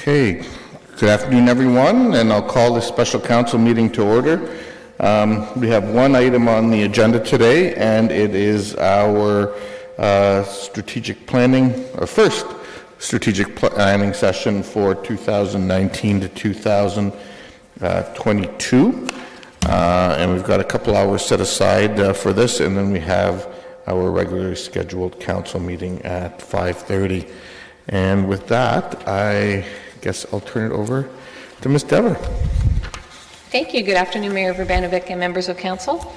Okay, good afternoon, everyone, and I'll call this special council meeting to order. We have one item on the agenda today, and it is our strategic planning, our first strategic planning session for 2019 to 2022. And we've got a couple hours set aside for this, and then we have our regularly scheduled council meeting at 5:30. And with that, I guess I'll turn it over to Ms. Dever. Thank you. Good afternoon, Mayor Vrbanovic and members of council.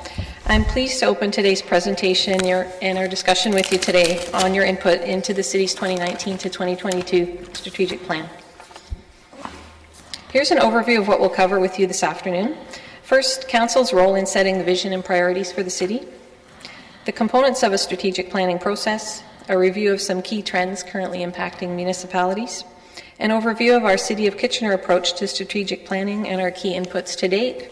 I'm pleased to open today's presentation and our discussion with you today on your input into the city's 2019 to 2022 strategic plan. Here's an overview of what we'll cover with you this afternoon. First, council's role in setting the vision and priorities for the city, the components of a strategic planning process, a review of some key trends currently impacting municipalities, an overview of our City of Kitchener approach to strategic planning and our key inputs to date,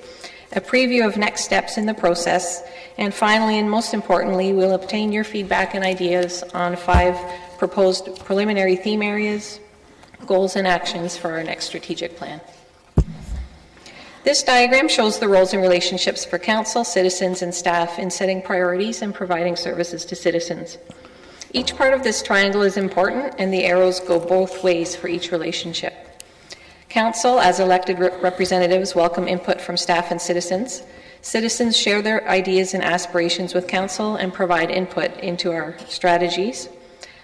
a preview of next steps in the process, and finally, and most importantly, we'll obtain your feedback and ideas on 5 proposed preliminary theme areas, goals and actions for our next strategic plan. This diagram shows the roles and relationships for council, citizens, and staff in setting priorities and providing services to citizens. Each part of this triangle is important, and the arrows go both ways for each relationship. Council, as elected representatives, welcome input from staff and citizens. Citizens share their ideas and aspirations with council and provide input into our strategies.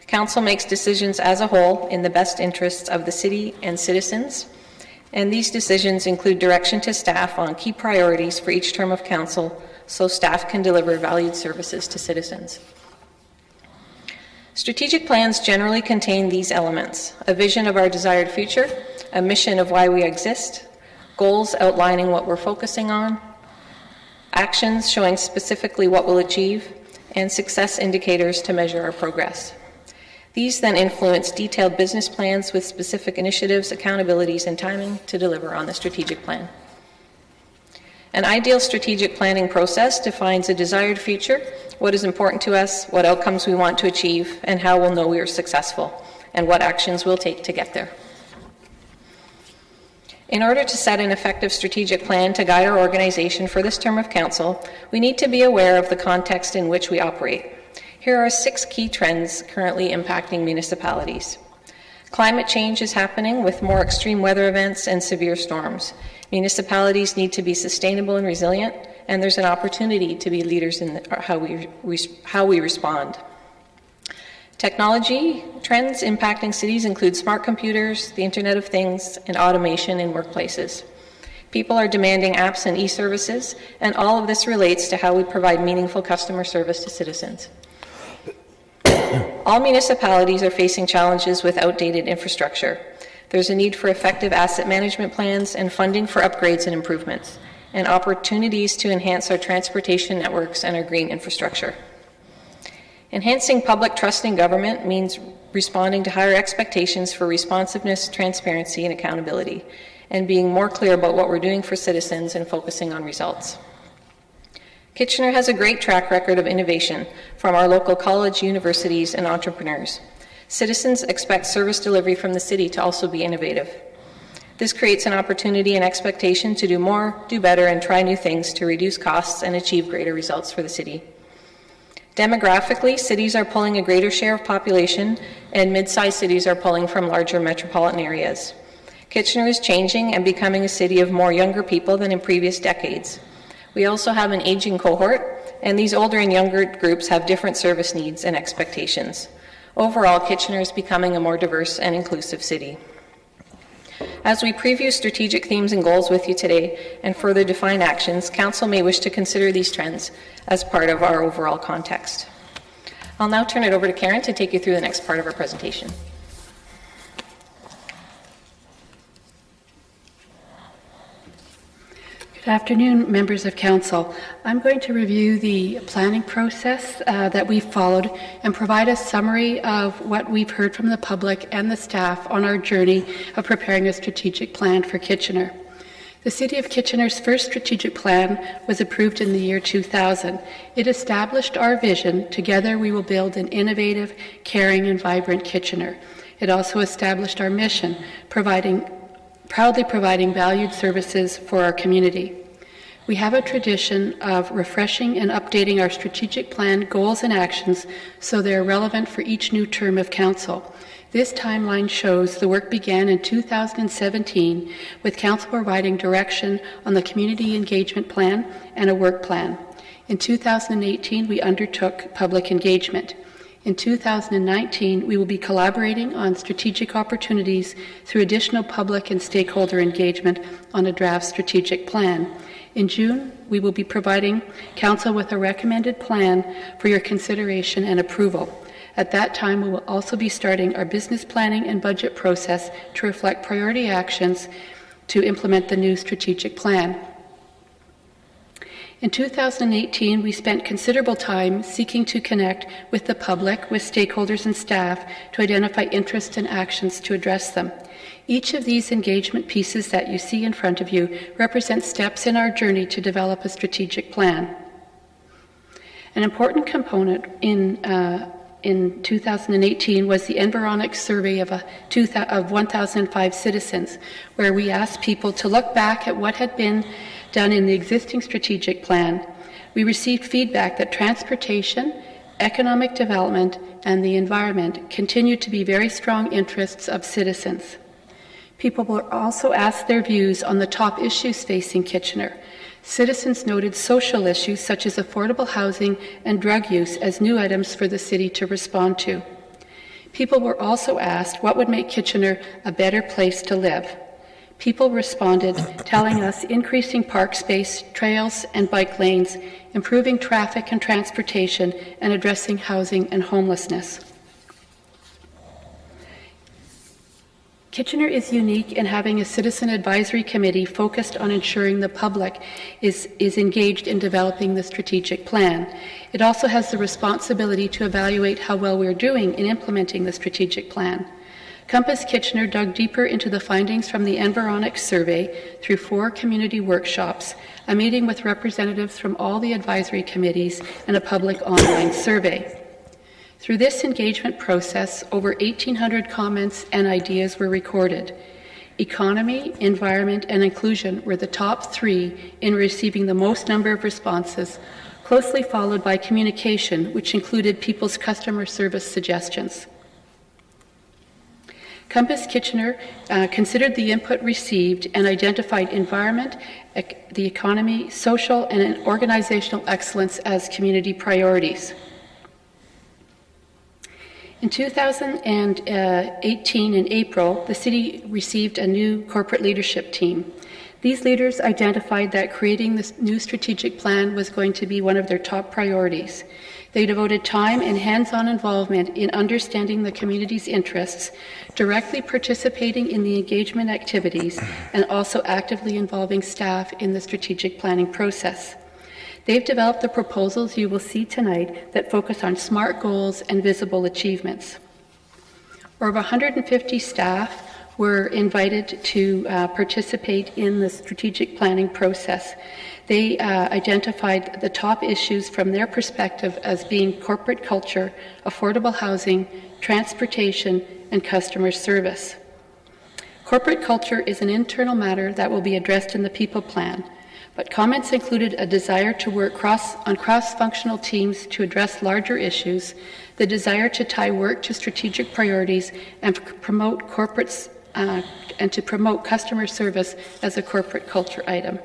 Council makes decisions as a whole in the best interests of the city and citizens, and these decisions include direction to staff on key priorities for each term of council so staff can deliver valued services to citizens. Strategic plans generally contain these elements: a vision of our desired future, a mission of why we exist, goals outlining what we're focusing on, actions showing specifically what we'll achieve, and success indicators to measure our progress. These then influence detailed business plans with specific initiatives, accountabilities, and timing to deliver on the strategic plan. An ideal strategic planning process defines a desired future, what is important to us, what outcomes we want to achieve, and how we'll know we are successful, and what actions we'll take to get there. In order to set an effective strategic plan to guide our organization for this term of council, we need to be aware of the context in which we operate. Here are 6 key trends currently impacting municipalities. Climate change is happening with more extreme weather events and severe storms. Municipalities need to be sustainable and resilient, and there's an opportunity to be leaders in how we respond. Technology trends impacting cities include smart computers, the Internet of Things, and automation in workplaces. People are demanding apps and e-services, and all of this relates to how we provide meaningful customer service to citizens. All municipalities are facing challenges with outdated infrastructure. There's a need for effective asset management plans and funding for upgrades and improvements, and opportunities to enhance our transportation networks and our green infrastructure. Enhancing public trust in government means responding to higher expectations for responsiveness, transparency, and accountability, and being more clear about what we're doing for citizens and focusing on results. Kitchener has a great track record of innovation from our local college, universities, and entrepreneurs. Citizens expect service delivery from the city to also be innovative. This creates an opportunity and expectation to do more, do better, and try new things to reduce costs and achieve greater results for the city. Demographically, cities are pulling a greater share of population, and mid-sized cities are pulling from larger metropolitan areas. Kitchener is changing and becoming a city of more younger people than in previous decades. We also have an aging cohort, and these older and younger groups have different service needs and expectations. Overall, Kitchener is becoming a more diverse and inclusive city. As we preview strategic themes and goals with you today and further define actions, Council may wish to consider these trends as part of our overall context. I'll now turn it over to Karen to take you through the next part of our presentation. Good afternoon, members of council. I'm going to review the planning process that we've followed and provide a summary of what we've heard from the public and the staff on our journey of preparing a strategic plan for Kitchener. The City of Kitchener's first strategic plan was approved in the year 2000. It established our vision, together we will build an innovative, caring and vibrant Kitchener. It also established our mission, proudly providing valued services for our community. We have a tradition of refreshing and updating our strategic plan goals and actions so they are relevant for each new term of council. This timeline shows the work began in 2017 with Council providing direction on the Community Engagement Plan and a work plan. In 2018, we undertook public engagement. In 2019, we will be collaborating on strategic opportunities through additional public and stakeholder engagement on a draft strategic plan. In June, we will be providing Council with a recommended plan for your consideration and approval. At that time, we will also be starting our business planning and budget process to reflect priority actions to implement the new strategic plan. In 2018, we spent considerable time seeking to connect with the public, with stakeholders and staff to identify interests and actions to address them. Each of these engagement pieces that you see in front of you represents steps in our journey to develop a strategic plan. An important component in 2018 was the Environics survey of 1,005 citizens, where we asked people to look back at what had been done in the existing strategic plan. We received feedback that transportation, economic development, and the environment continued to be very strong interests of citizens. People were also asked their views on the top issues facing Kitchener. Citizens noted social issues such as affordable housing and drug use as new items for the city to respond to. People were also asked what would make Kitchener a better place to live. People responded, telling us increasing park space, trails and bike lanes, improving traffic and transportation, and addressing housing and homelessness. Kitchener is unique in having a citizen advisory committee focused on ensuring the public is engaged in developing the strategic plan. It also has the responsibility to evaluate how well we're doing in implementing the strategic plan. Compass Kitchener dug deeper into the findings from the Environics survey through 4 community workshops, a meeting with representatives from all the advisory committees, and a public online survey. Through this engagement process, over 1,800 comments and ideas were recorded. Economy, environment, and inclusion were the top 3 in receiving the most number of responses, closely followed by communication, which included people's customer service suggestions. Compass Kitchener considered the input received and identified environment, the economy, social, and organizational excellence as community priorities. In 2018, in April, the city received a new corporate leadership team. These leaders identified that creating this new strategic plan was going to be one of their top priorities. They devoted time and hands-on involvement in understanding the community's interests, directly participating in the engagement activities, and also actively involving staff in the strategic planning process. They've developed the proposals you will see tonight that focus on SMART goals and visible achievements. Over 150 staff were invited to participate in the strategic planning process. They identified the top issues from their perspective as being corporate culture, affordable housing, transportation, and customer service. Corporate culture is an internal matter that will be addressed in the people plan. But comments included a desire to work on cross-functional teams to address larger issues, the desire to tie work to strategic priorities, and promote customer service as a corporate culture item.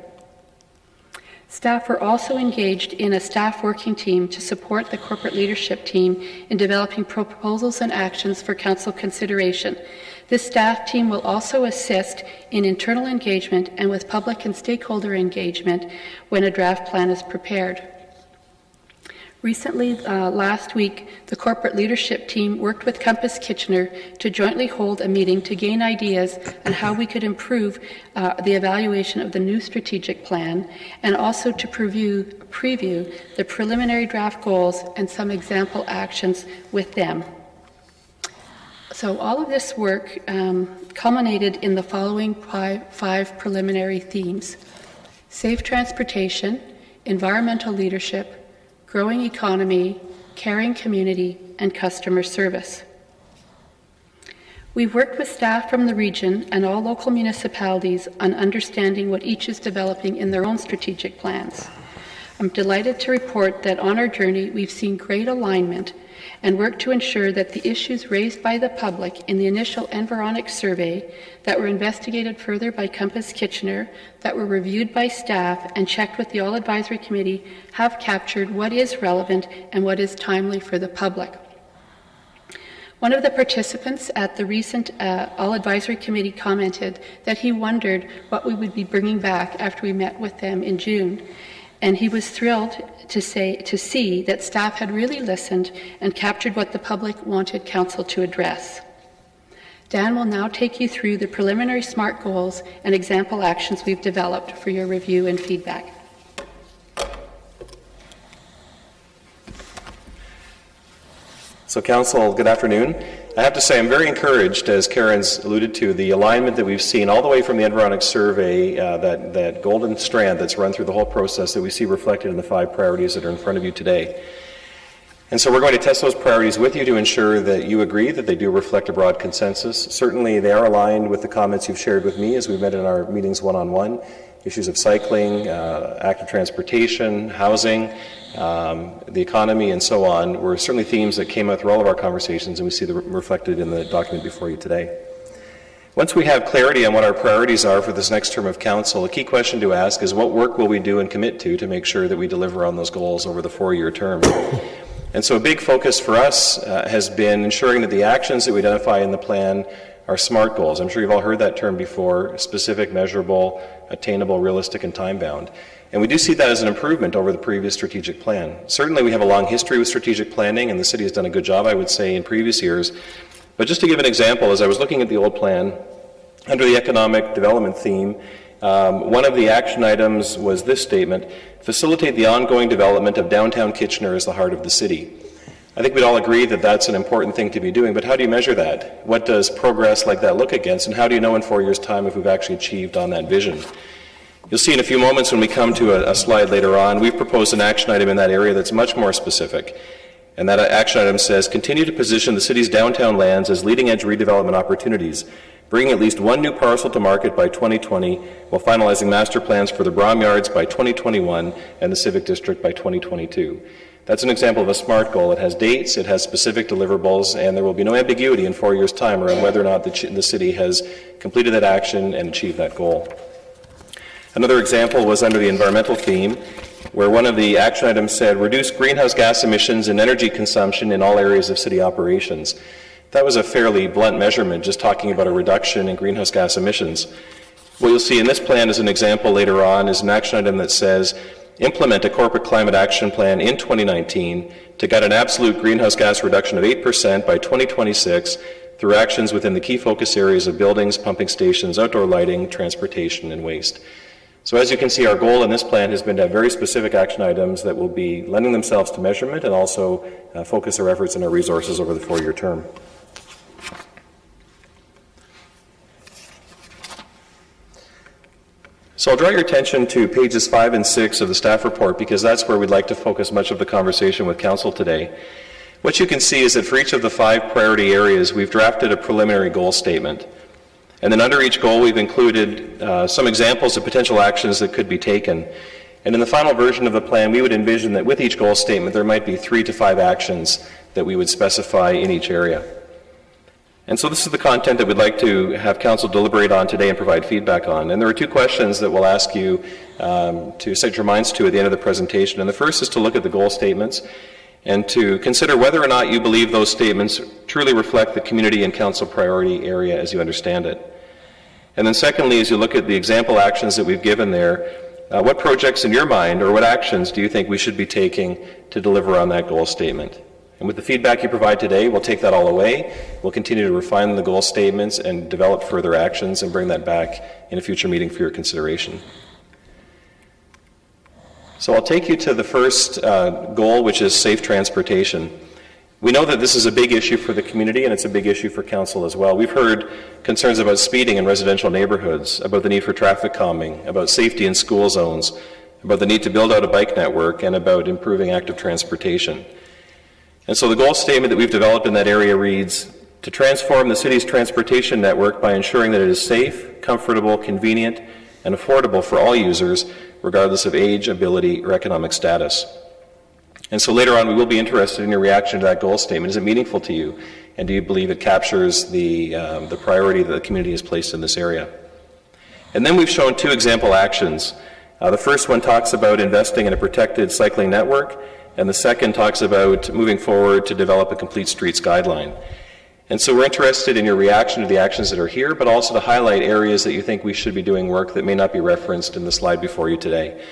Staff were also engaged in a staff working team to support the corporate leadership team in developing proposals and actions for council consideration. This staff team will also assist in internal engagement and with public and stakeholder engagement when a draft plan is prepared. Recently, last week, the corporate leadership team worked with Compass Kitchener to jointly hold a meeting to gain ideas on how we could improve the evaluation of the new strategic plan, and also to preview the preliminary draft goals and some example actions with them. So all of this work culminated in the following five preliminary themes: safe transportation, environmental leadership, growing economy, caring community, and customer service. We've worked with staff from the region and all local municipalities on understanding what each is developing in their own strategic plans. I'm delighted to report that on our journey, we've seen great alignment and worked to ensure that the issues raised by the public in the initial Environics survey that were investigated further by Compass Kitchener, that were reviewed by staff and checked with the All Advisory Committee, have captured what is relevant and what is timely for the public. One of the participants at the recent All Advisory Committee commented that he wondered what we would be bringing back after we met with them in June. And he was thrilled to see that staff had really listened and captured what the public wanted Council to address. Dan will now take you through the preliminary SMART goals and example actions we've developed for your review and feedback. So Council, good afternoon. I have to say I'm very encouraged, as Karen's alluded to, the alignment that we've seen all the way from the Environics survey, that golden strand that's run through the whole process that we see reflected in the 5 priorities that are in front of you today. And so we're going to test those priorities with you to ensure that you agree that they do reflect a broad consensus. Certainly they are aligned with the comments you've shared with me as we've met in our meetings one-on-one. Issues of cycling, active transportation, housing, the economy, and so on were certainly themes that came out through all of our conversations, and we see them reflected in the document before you today. Once we have clarity on what our priorities are for this next term of Council, a key question to ask is what work will we do and commit to make sure that we deliver on those goals over the 4-year term. And so a big focus for us has been ensuring that the actions that we identify in the plan are SMART goals. I'm sure you've all heard that term before: specific, measurable, attainable, realistic, and time-bound. And we do see that as an improvement over the previous strategic plan. Certainly we have a long history with strategic planning, and the city has done a good job, I would say, in previous years. But just to give an example, as I was looking at the old plan, under the economic development theme, one of the action items was this statement: facilitate the ongoing development of downtown Kitchener as the heart of the city. I think we'd all agree that that's an important thing to be doing, but how do you measure that? What does progress like that look against, and how do you know in 4 years' time if we've actually achieved on that vision? You'll see in a few moments when we come to a slide later on, we've proposed an action item in that area that's much more specific. And that action item says, continue to position the city's downtown lands as leading-edge redevelopment opportunities, bringing at least 1 new parcel to market by 2020, while finalizing master plans for the Brom Yards by 2021 and the Civic District by 2022. That's an example of a SMART goal. It has dates, it has specific deliverables, and there will be no ambiguity in 4 years' time around whether or not the city has completed that action and achieved that goal. Another example was under the environmental theme, where one of the action items said, reduce greenhouse gas emissions and energy consumption in all areas of city operations. That was a fairly blunt measurement, just talking about a reduction in greenhouse gas emissions. What you'll see in this plan as an example later on is an action item that says, implement a corporate climate action plan in 2019 to get an absolute greenhouse gas reduction of 8% by 2026 through actions within the key focus areas of buildings, pumping stations, outdoor lighting, transportation, and waste. So as you can see, our goal in this plan has been to have very specific action items that will be lending themselves to measurement and also focus our efforts and our resources over the 4-year term. So I'll draw your attention to pages 5 and 6 of the staff report, because that's where we'd like to focus much of the conversation with Council today. What you can see is that for each of the 5 priority areas, we've drafted a preliminary goal statement. And then under each goal, we've included some examples of potential actions that could be taken. And in the final version of the plan, we would envision that with each goal statement, there might be 3 to 5 actions that we would specify in each area. And so this is the content that we'd like to have Council deliberate on today and provide feedback on. And there are 2 questions that we'll ask you to set your minds to at the end of the presentation. And the first is to look at the goal statements and to consider whether or not you believe those statements truly reflect the community and Council priority area as you understand it. And then secondly, as you look at the example actions that we've given there, what projects in your mind or what actions do you think we should be taking to deliver on that goal statement? And with the feedback you provide today, we'll take that all away. We'll continue to refine the goal statements and develop further actions and bring that back in a future meeting for your consideration. So I'll take you to the first goal, which is safe transportation. We know that this is a big issue for the community, and it's a big issue for council as well. We've heard concerns about speeding in residential neighborhoods, about the need for traffic calming, about safety in school zones, about the need to build out a bike network, and about improving active transportation. And so the goal statement that we've developed in that area reads, to transform the city's transportation network by ensuring that it is safe, comfortable, convenient, and affordable for all users, regardless of age, ability, or economic status. And so later on, we will be interested in your reaction to that goal statement. Is it meaningful to you? And do you believe it captures the priority that the community has placed in this area? And then we've shown 2 example actions. The first one talks about investing in a protected cycling network, and the second talks about moving forward to develop a complete streets guideline. And so we're interested in your reaction to the actions that are here, but also to highlight areas that you think we should be doing work that may not be referenced in the slide before you today.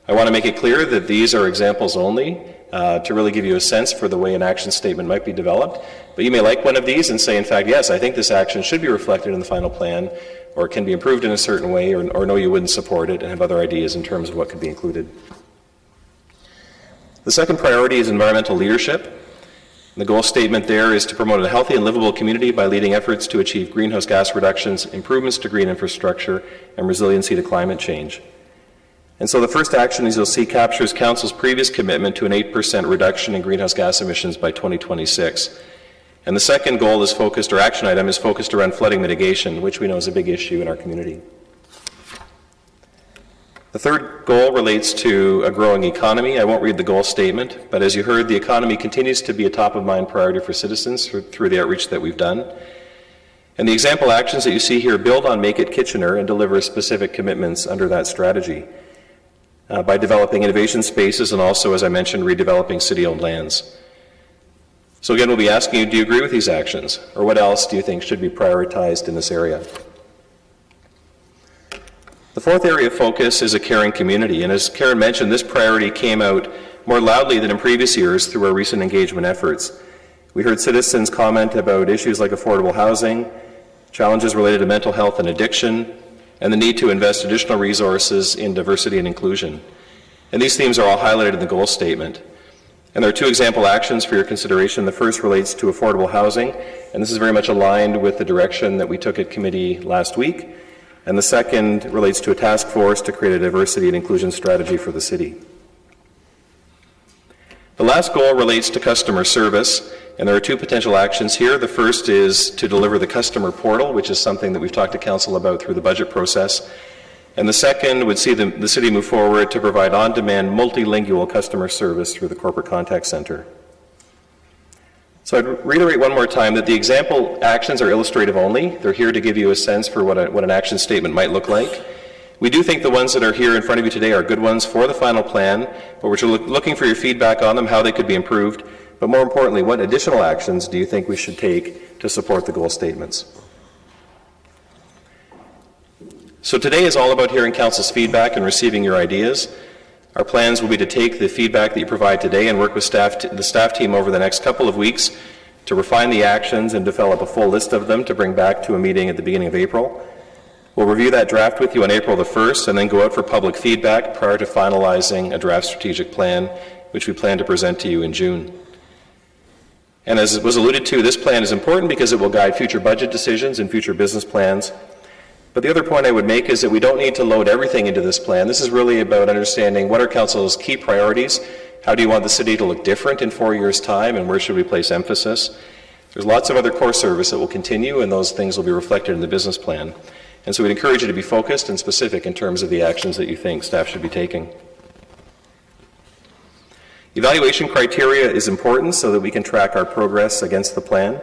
I want to make it clear that these are examples only to really give you a sense for the way an action statement might be developed. But you may like one of these and say, in fact, yes, I think this action should be reflected in the final plan, or it can be improved in a certain way, or no, you wouldn't support it, and have other ideas in terms of what could be included. The second priority is environmental leadership. The goal statement there is to promote a healthy and livable community by leading efforts to achieve greenhouse gas reductions, improvements to green infrastructure, and resiliency to climate change. And so the first action, as you'll see, captures Council's previous commitment to an 8% reduction in greenhouse gas emissions by 2026. And the second goal is focused, or action item, is focused around flooding mitigation, which we know is a big issue in our community. The third goal relates to a growing economy. I won't read the goal statement, but as you heard, the economy continues to be a top-of-mind priority for citizens through the outreach that we've done. And the example actions that you see here build on Make It Kitchener and deliver specific commitments under that strategy by developing innovation spaces and also, as I mentioned, redeveloping city-owned lands. So again, we'll be asking you, do you agree with these actions? Or what else do you think should be prioritized in this area? The fourth area of focus is a caring community, and as Karen mentioned, this priority came out more loudly than in previous years through our recent engagement efforts. We heard citizens comment about issues like affordable housing, challenges related to mental health and addiction, and the need to invest additional resources in diversity and inclusion. And these themes are all highlighted in the goal statement. And there are 2 example actions for your consideration. The first relates to affordable housing, and this is very much aligned with the direction that we took at committee last week. And the second relates to a task force to create a diversity and inclusion strategy for the city. The last goal relates to customer service, and there are 2 potential actions here. The first is to deliver the customer portal, which is something that we've talked to Council about through the budget process. And the second would see the city move forward to provide on-demand multilingual customer service through the Corporate Contact Center. So I'd reiterate one more time that the example actions are illustrative only. They're here to give you a sense for what an action statement might look like. We do think the ones that are here in front of you today are good ones for the final plan, but we're looking for your feedback on them, how they could be improved, but more importantly, what additional actions do you think we should take to support the goal statements? So today is all about hearing Council's feedback and receiving your ideas. Our plans will be to take the feedback that you provide today and work with the staff team over the next couple of weeks to refine the actions and develop a full list of them to bring back to a meeting at the beginning of April. We'll review that draft with you on April the 1st and then go out for public feedback prior to finalizing a draft strategic plan, which we plan to present to you in June. And as was alluded to, this plan is important because it will guide future budget decisions and future business plans. But the other point I would make is that we don't need to load everything into this plan. This is really about understanding what are Council's key priorities, how do you want the city to look different in 4 years' time, and where should we place emphasis. There's lots of other core service that will continue, and those things will be reflected in the business plan. And so we'd encourage you to be focused and specific in terms of the actions that you think staff should be taking. Evaluation criteria is important so that we can track our progress against the plan.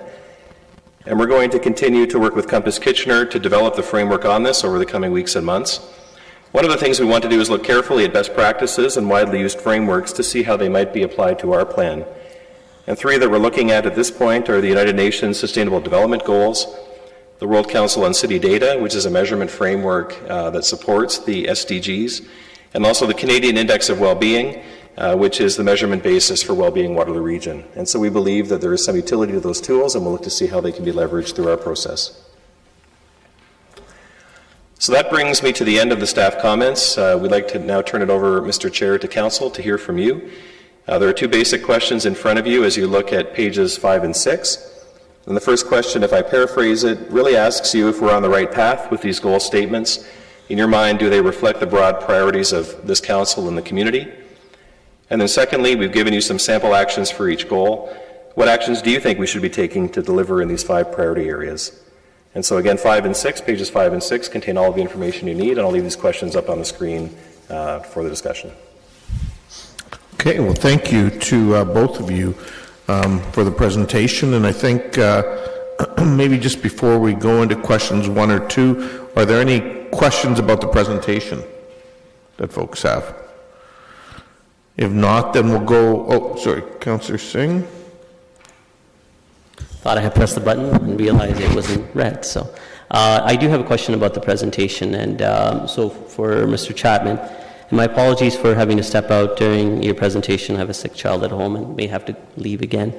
And we're going to continue to work with Compass Kitchener to develop the framework on this over the coming weeks and months. One of the things we want to do is look carefully at best practices and widely used frameworks to see how they might be applied to our plan. And 3 that we're looking at this point are the United Nations Sustainable Development Goals, the World Council on City Data, which is a measurement framework that supports the SDGs, and also the Canadian Index of Wellbeing, which is the measurement basis for well-being Waterloo Region. And so we believe that there is some utility to those tools, and we'll look to see how they can be leveraged through our process. So that brings me to the end of the staff comments. We'd like to now turn it over, Mr. Chair, to Council to hear from you. There are two basic questions in front of you as you look at pages 5 and 6. And the first question, if I paraphrase it, really asks you if we're on the right path with these goal statements. In your mind, do they reflect the broad priorities of this council and the community? And then secondly, we've given you some sample actions for each goal. What actions do you think we should be taking to deliver in these 5 priority areas? And so again, 5 and 6, pages 5 and 6 contain all of the information you need, and I'll leave these questions up on the screen for the discussion. Okay, well, thank you to both of you for the presentation, and I think maybe just before we go into questions 1 or 2, are there any questions about the presentation that folks have? If not, then we'll go, oh, sorry, Councillor Singh. Thought I had pressed the button and realized it wasn't red. So I do have a question about the presentation, and so for Mr. Chapman, and my apologies for having to step out during your presentation. I have a sick child at home and may have to leave again.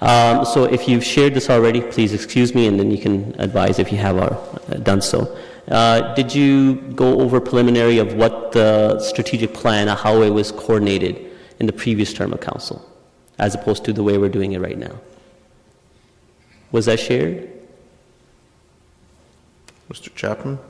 So if you've shared this already, please excuse me, and then you can advise if you have done so. Did you go over preliminary of what the strategic plan, how it was coordinated in the previous term of council, as opposed to the way we're doing it right now? Was that shared? Mr. Chapman?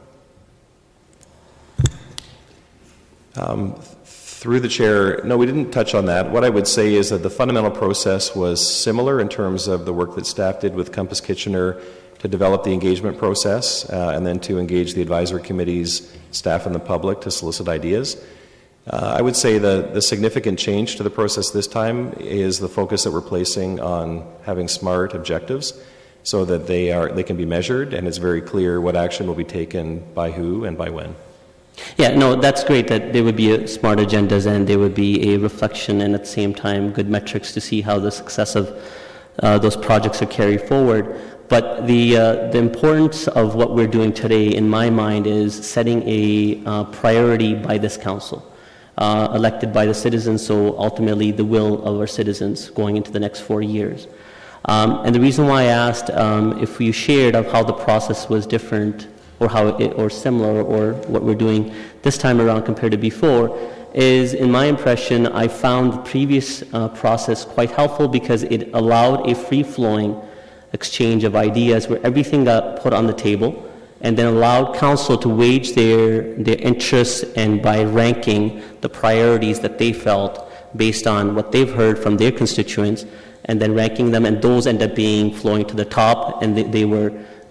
Through the chair, no, we didn't touch on that. What I would say is that the fundamental process was similar in terms of the work that staff did with Compass Kitchener to develop the engagement process and then to engage the advisory committees, staff, and the public to solicit ideas. I would say the significant change to the process this time is the focus that we're placing on having SMART objectives so that they can be measured, and it's very clear what action will be taken by who and by when. Yeah, no, that's great that there would be smart agendas and there would be a reflection and at the same time good metrics to see how the success of those projects are carried forward. But the importance of what we're doing today, in my mind, is setting a priority by this council, elected by the citizens, so ultimately the will of our citizens going into the next 4 years. And the reason why I asked if you shared of how the process was different or or similar or what we're doing this time around compared to before is, in my impression, I found the previous process quite helpful because it allowed a free-flowing exchange of ideas where everything got put on the table and then allowed council to wage their interests and by ranking the priorities that they felt based on what they've heard from their constituents and then ranking them, and those end up being flowing to the top, and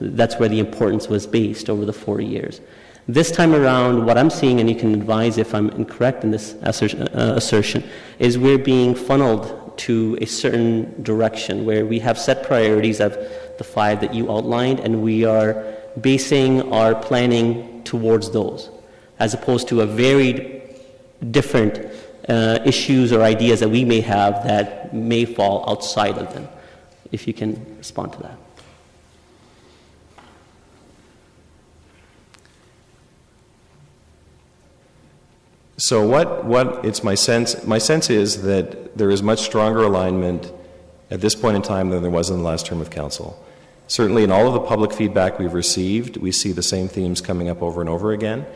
that's where the importance was based over the 4 years. This time around, what I'm seeing, and you can advise if I'm incorrect in this assertion, is we're being funneled to a certain direction where we have set priorities of the 5 that you outlined, and we are basing our planning towards those, as opposed to a very different issues or ideas that we may have that may fall outside of them. If you can respond to that. So what it's my sense is that there is much stronger alignment at this point in time than there was in the last term of council. Certainly in all of the public feedback we've received, we see the same themes coming up over and over again.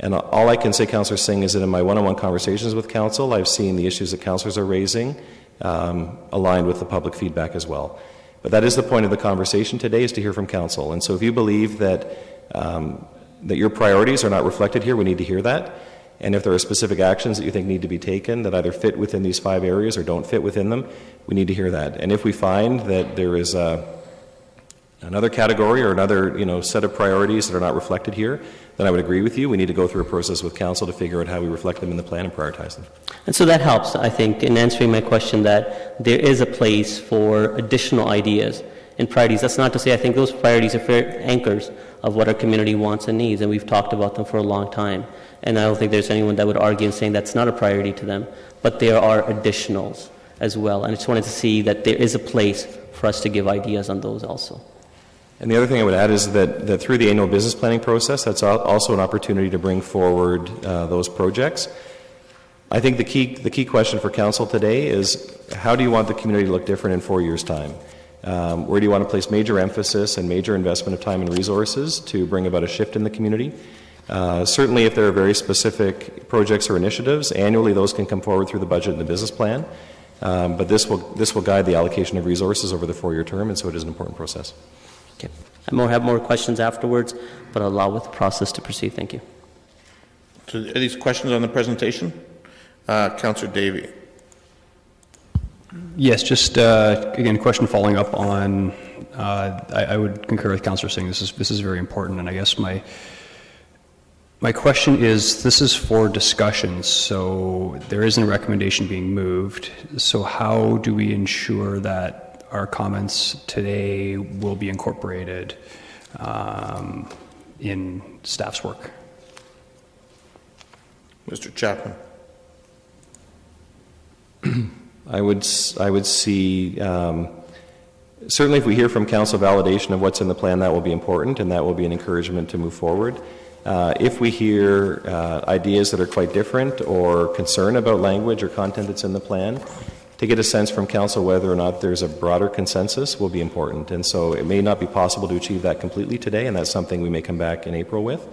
And all I can say, Councillor Singh, is that in my one-on-one conversations with council, I've seen the issues that councillors are raising aligned with the public feedback as well. But that is the point of the conversation today, is to hear from council. And so if you believe that your priorities are not reflected here, we need to hear that. And if there are specific actions that you think need to be taken that either fit within these 5 areas or don't fit within them, we need to hear that. And if we find that there is another category or another set of priorities that are not reflected here, then I would agree with you. We need to go through a process with council to figure out how we reflect them in the plan and prioritize them. And so that helps, I think, in answering my question that there is a place for additional ideas and priorities. That's not to say I think those priorities are fair anchors of what our community wants and needs, and we've talked about them for a long time. And I don't think there's anyone that would argue in saying that's not a priority to them, but there are additionals as well. And I just wanted to see that there is a place for us to give ideas on those also. And the other thing I would add is that through the annual business planning process, that's also an opportunity to bring forward those projects. I think the key question for council today is, how do you want the community to look different in 4 years' time? Where do you want to place major emphasis and major investment of time and resources to bring about a shift in the community? Certainly, if there are very specific projects or initiatives, annually those can come forward through the budget and the business plan. But this will guide the allocation of resources over the 4-year term, and so it is an important process. Okay. I may have more questions afterwards, but I'll allow with the process to proceed. Thank you. So are these questions on the presentation? Councillor Davey. Yes, just again, a question following up on. I would concur with Councillor Singh. This is very important, and I guess my question is: this is for discussions, so there isn't a recommendation being moved. So how do we ensure that our comments today will be incorporated in staff's work? Mr. Chapman. I would see, certainly if we hear from council validation of what's in the plan, that will be important, and that will be an encouragement to move forward. If we hear ideas that are quite different or concern about language or content that's in the plan, to get a sense from council whether or not there's a broader consensus will be important. And so it may not be possible to achieve that completely today, and that's something we may come back in April with.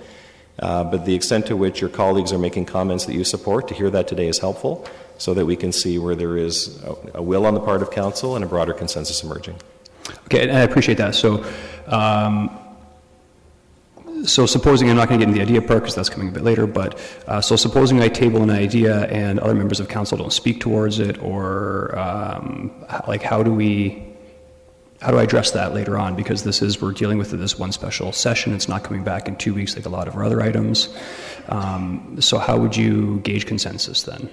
But the extent to which your colleagues are making comments that you support, to hear that today is helpful, so that we can see where there is a will on the part of council and a broader consensus emerging. Okay, and I appreciate that. So, so supposing, I'm not going to get into the idea part because that's coming a bit later, but so supposing I table an idea and other members of council don't speak towards it, or like how do I address that later on? Because we're dealing with this one special session. It's not coming back in 2 weeks like a lot of our other items. So how would you gauge consensus then?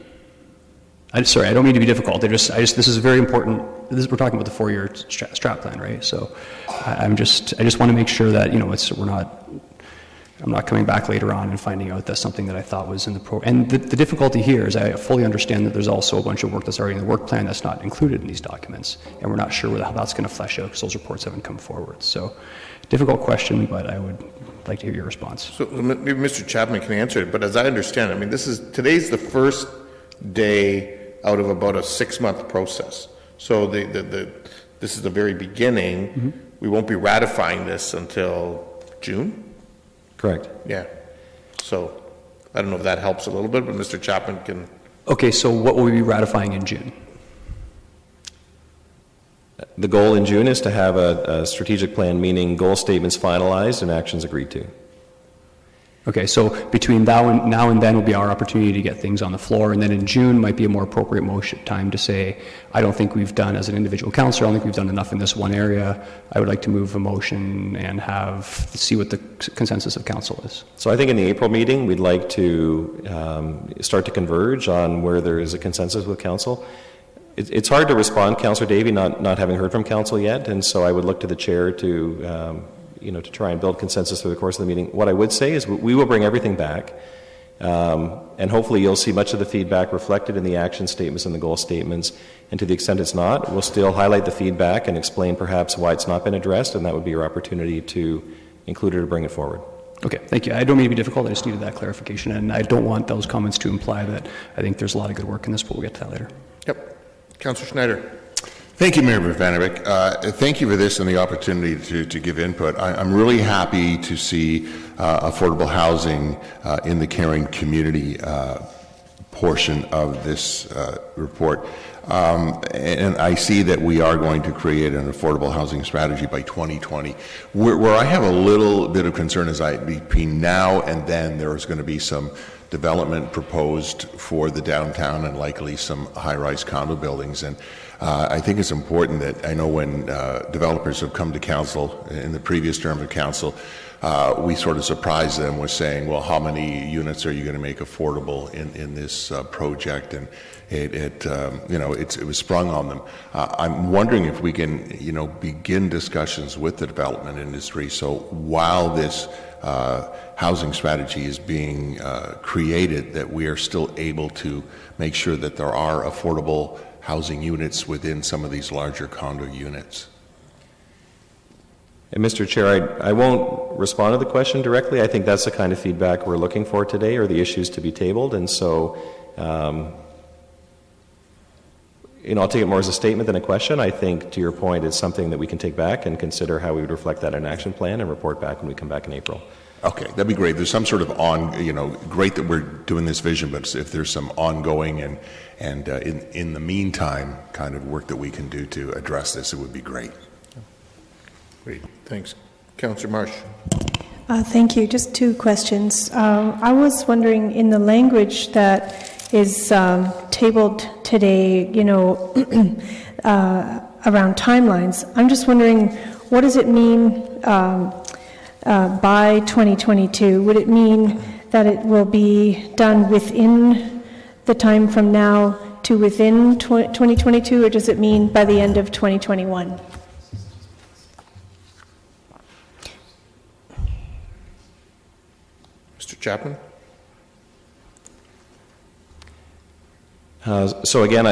Sorry, I don't mean to be difficult. This is very important. We're talking about the 4-year strat plan, right? So I just want to make sure that, I'm not coming back later on and finding out that's something that I thought was in the program. And the difficulty here is I fully understand that there's also a bunch of work that's already in the work plan that's not included in these documents, and we're not sure how that's going to flesh out because those reports haven't come forward. So difficult question, but I would like to hear your response. So maybe Mr. Chapman can answer it, but as I understand it, I mean, today's the first day out of about a 6-month process. So this is the very beginning. Mm-hmm. We won't be ratifying this until June? Correct. Yeah. So I don't know if that helps a little bit, but Mr. Chapman can... Okay, so what will we be ratifying in June? The goal in June is to have a strategic plan, meaning goal statements finalized and actions agreed to. Okay, so between now and then will be our opportunity to get things on the floor, and then in June might be a more appropriate time to say, I don't think we've done, as an individual councillor, I don't think we've done enough in this one area. I would like to move a motion and see what the consensus of council is. So I think in the April meeting, we'd like to start to converge on where there is a consensus with council. It's hard to respond, Councillor Davey, not having heard from council yet, and so I would look to the chair to try and build consensus through the course of the meeting. What I would say is we will bring everything back, and hopefully you'll see much of the feedback reflected in the action statements and the goal statements, and to the extent it's not, we'll still highlight the feedback and explain perhaps why it's not been addressed, and that would be your opportunity to include it or bring it forward. Okay, thank you. I don't mean to be difficult, I just needed that clarification, and I don't want those comments to imply that I think there's a lot of good work in this, but we'll get to that later. Yep. Councillor Schneider. Thank you, Mayor Vanderbeek. Thank you for this and the opportunity to give input. I'm really happy to see affordable housing in the caring community portion of this report. And I see that we are going to create an affordable housing strategy by 2020. Where I have a little bit of concern is between now and then there's going to be some development proposed for the downtown and likely some high-rise condo buildings. And I think it's important that I know when developers have come to council in the previous term of council, we sort of surprised them with saying, well, how many units are you going to make affordable in this project? And it was sprung on them. I'm wondering if we can, begin discussions with the development industry. So while this housing strategy is being created, that we are still able to make sure that there are affordable housing units within some of these larger condo units. And Mr. Chair, I won't respond to the question directly. I think that's the kind of feedback we're looking for today, or the issues to be tabled. And so, I'll take it more as a statement than a question. I think, to your point, it's something that we can take back and consider how we would reflect that in an action plan and report back when we come back in April. Okay, that'd be great. There's some sort of great that we're doing this vision, but if there's some ongoing and in the meantime kind of work that we can do to address this, it would be great. Great, thanks. Councillor Marsh. Thank you. Just two questions. I was wondering, in the language that is tabled today, around timelines, I'm just wondering, what does it mean by 2022? Would it mean that it will be done within the time from now to within 2022, or does it mean by the end of 2021? Mr. Chapman? So again,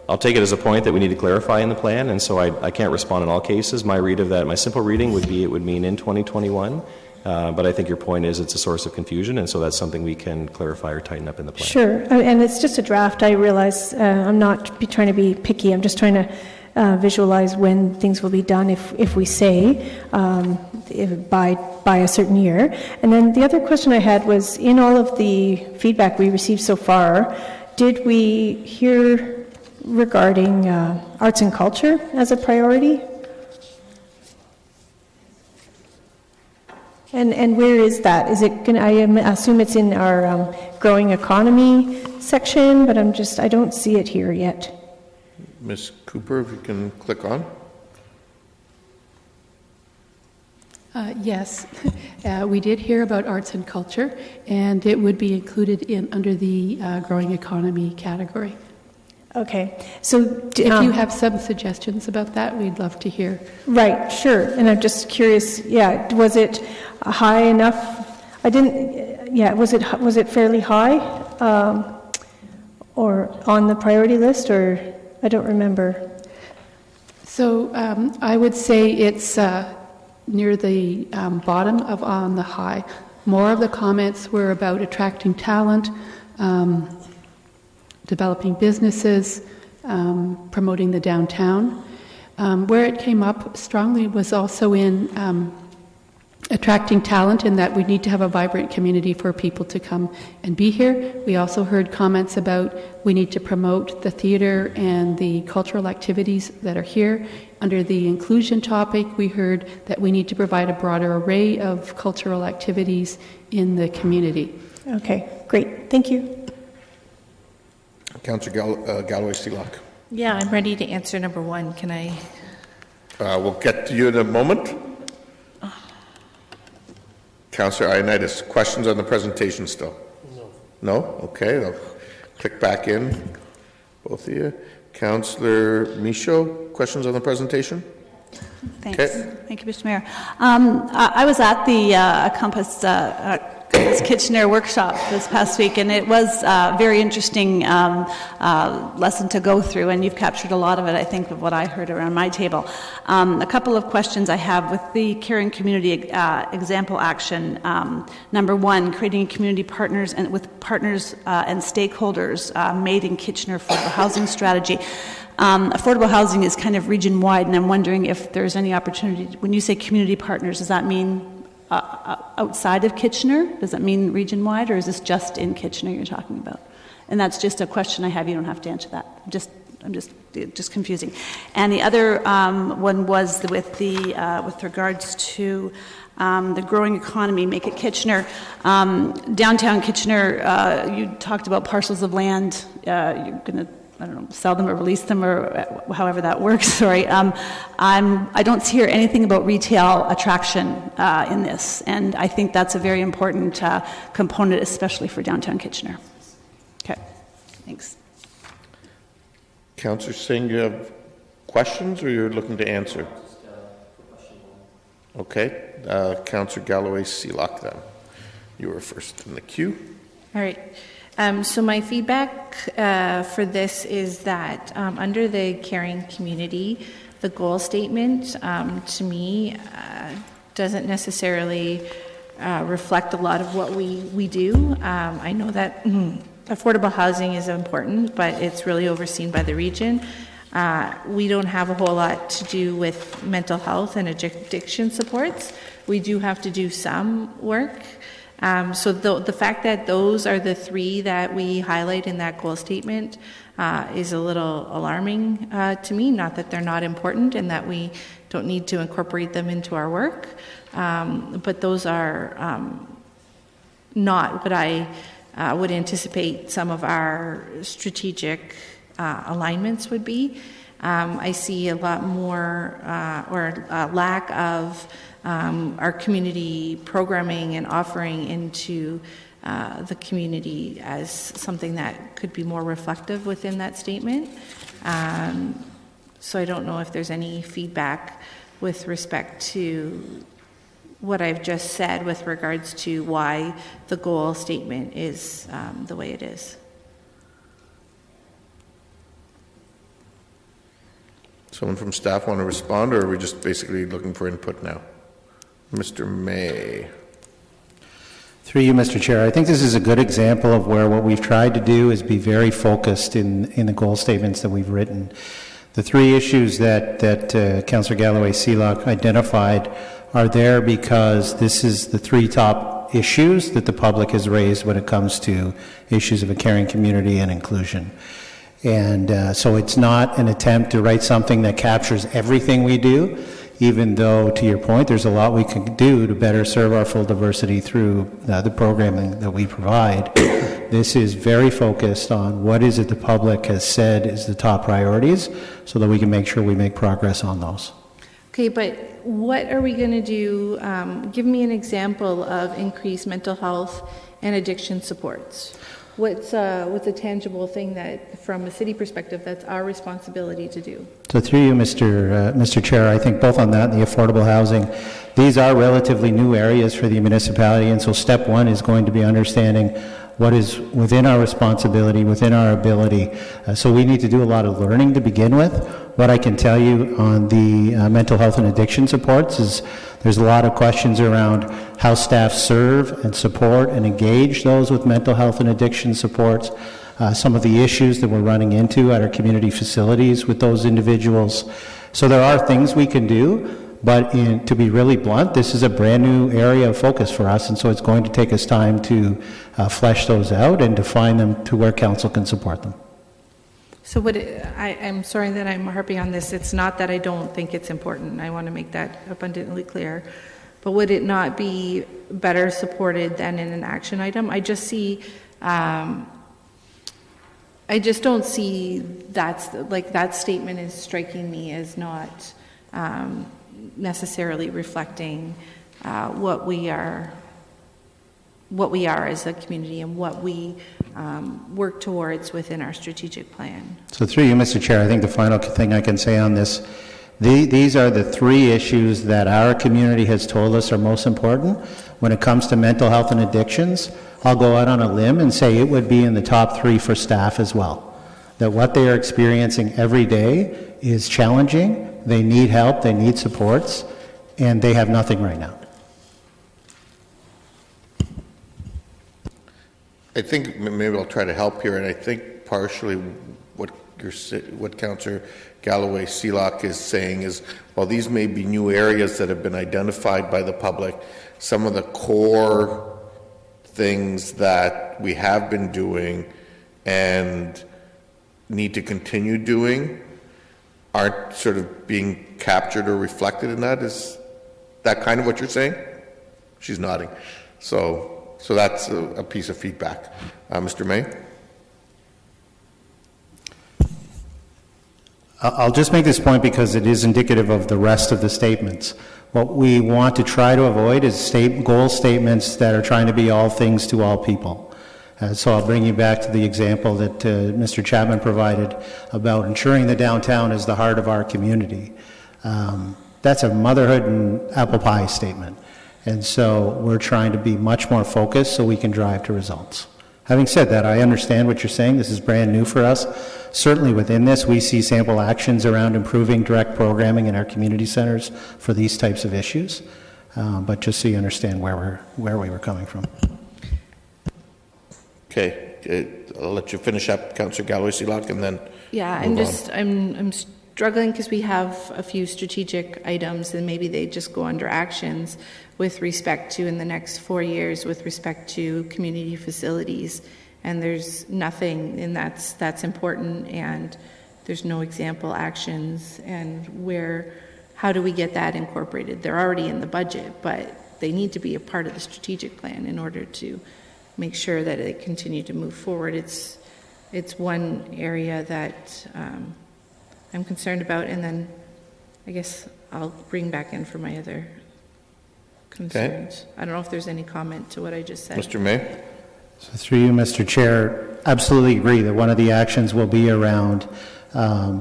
I'll take it as a point that we need to clarify in the plan, and so I can't respond in all cases. My read of that, my simple reading would be it would mean in 2021, but I think your point is it's a source of confusion, and so that's something we can clarify or tighten up in the plan. Sure, and it's just a draft. I realize I'm not trying to be picky. I'm just trying to visualize when things will be done if we say by a certain year. And then the other question I had was, in all of the feedback we received so far, did we hear regarding arts and culture as a priority? And where is that? Is it going? I assume it's in our growing economy section, but I don't see it here yet. Ms. Cooper, if you can click on. Yes, we did hear about arts and culture, and it would be included under the growing economy category. Okay, so if you have some suggestions about that, we'd love to hear. Right, sure. And I'm just curious. Yeah, was it high enough? I didn't. Yeah, was it fairly high, or on the priority list, or I don't remember. So I would say it's near the bottom of on the high. More of the comments were about attracting talent, developing businesses, promoting the downtown. Where it came up strongly was also in attracting talent, in that we need to have a vibrant community for people to come and be here. We also heard comments about we need to promote the theatre and the cultural activities that are here. Under the inclusion topic, we heard that we need to provide a broader array of cultural activities in the community. Okay, great. Thank you. Councillor Galloway-Seelock. Yeah, I'm ready to answer number one. Can I? We'll get to you in a moment. Councillor Ioannidis, questions on the presentation still? No? Okay, I'll click back in. Both of you. Councillor Michaud, questions on the presentation? Thanks. Okay. Thank you, Mr. Mayor. I was at the Compass Kitchener workshop this past week, and it was a very interesting lesson to go through, and you've captured a lot of it, I think, of what I heard around my table. A couple of questions I have with the Caring Community Example Action. Number one, creating community partners and with partners and stakeholders made in Kitchener for the housing strategy. Affordable housing is kind of region-wide, and I'm wondering if there's any opportunity. When you say community partners, does that mean outside of Kitchener? Does that mean region-wide, or is this just in Kitchener you're talking about? And that's just a question I have. You don't have to answer that. I'm just confusing. And the other one was with regards to the growing economy, Make It Kitchener. Downtown Kitchener, you talked about parcels of land. You're going to, I don't know, sell them or release them, or however that works. Sorry, I don't hear anything about retail attraction in this, and I think that's a very important component, especially for downtown Kitchener. Okay, thanks. Councillor Singh, you have questions, or you're looking to answer? Okay, Councillor Galloway-Seelock, then you were first in the queue. All right. So my feedback for this is that under the caring community, the goal statement to me doesn't necessarily reflect a lot of what we do. I know that affordable housing is important, but it's really overseen by the region. We don't have a whole lot to do with mental health and addiction supports. We do have to do some work. So the fact that those are the three that we highlight in that goal statement is a little alarming to me. Not that they're not important and that we don't need to incorporate them into our work, but those are not what I would anticipate some of our strategic alignments would be. I see a lot more or a lack of our community programming and offering into the community as something that could be more reflective within that statement. So I don't know if there's any feedback with respect to what I've just said with regards to why the goal statement is the way it is. Someone from staff want to respond, or are we just basically looking for input now? Mr. May. Through you, Mr. Chair, I think this is a good example of where what we've tried to do is be very focused in the goal statements that we've written. The three issues that Councillor Galloway-Seelock identified are there because this is the three top issues that the public has raised when it comes to issues of a caring community and inclusion. And so it's not an attempt to write something that captures everything we do, even though, to your point, there's a lot we can do to better serve our full diversity through the programming that we provide. This is very focused on what is it the public has said is the top priorities so that we can make sure we make progress on those. Okay, but what are we going to do? Give me an example of increased mental health and addiction supports. What's a tangible thing that, from a city perspective, that's our responsibility to do? So through you, Mr. Chair, I think both on that and the affordable housing, these are relatively new areas for the municipality, and so step one is going to be understanding what is within our responsibility, within our ability. So we need to do a lot of learning to begin with. What I can tell you on the mental health and addiction supports is there's a lot of questions around how staff serve and support and engage those with mental health and addiction supports, some of the issues that we're running into at our community facilities with those individuals. So there are things we can do, but to be really blunt, this is a brand new area of focus for us, and so it's going to take us time to flesh those out and define them to where council can support them. So I'm sorry that I'm harping on this. It's not that I don't think it's important. I want to make that abundantly clear. But would it not be better supported than in an action item? I just see, I just don't see that statement is striking me as not necessarily reflecting what we are as a community and what we work towards within our strategic plan. So through you, Mr. Chair, I think the final thing I can say on this, these are the three issues that our community has told us are most important. When it comes to mental health and addictions, I'll go out on a limb and say it would be in the top three for staff as well. That what they are experiencing every day is challenging, they need help, they need supports, and they have nothing right now. I think maybe I'll try to help here, and I think partially what Councillor Galloway-Seelock is saying is, while these may be new areas that have been identified by the public, some of the core things that we have been doing and need to continue doing aren't sort of being captured or reflected in that. Is that kind of what you're saying? She's nodding. So that's a piece of feedback. Mr. May? I'll just make this point because it is indicative of the rest of the statements. What we want to try to avoid is goal statements that are trying to be all things to all people. So I'll bring you back to the example that Mr. Chapman provided about ensuring the downtown is the heart of our community. That's a motherhood and apple pie statement. And so we're trying to be much more focused so we can drive to results. Having said that, I understand what you're saying. This is brand new for us. Certainly within this, we see sample actions around improving direct programming in our community centers for these types of issues. But just so you understand where we were coming from. Okay. I'll let you finish up, Councillor Galloway-Seelock, and then Yeah, I'm struggling because we have a few strategic items and maybe they just go under actions with respect to in the next 4 years with respect to community facilities, and there's nothing, and that's important, and there's no example actions, and how do we get that incorporated? They're already in the budget, but they need to be a part of the strategic plan in order to make sure that it continue to move forward. It's one area that I'm concerned about, and then I guess I'll bring back in for my other concerns. I don't know if there's any comment to what I just said. Mr. May? So through you, Mr. Chair, absolutely agree that one of the actions will be around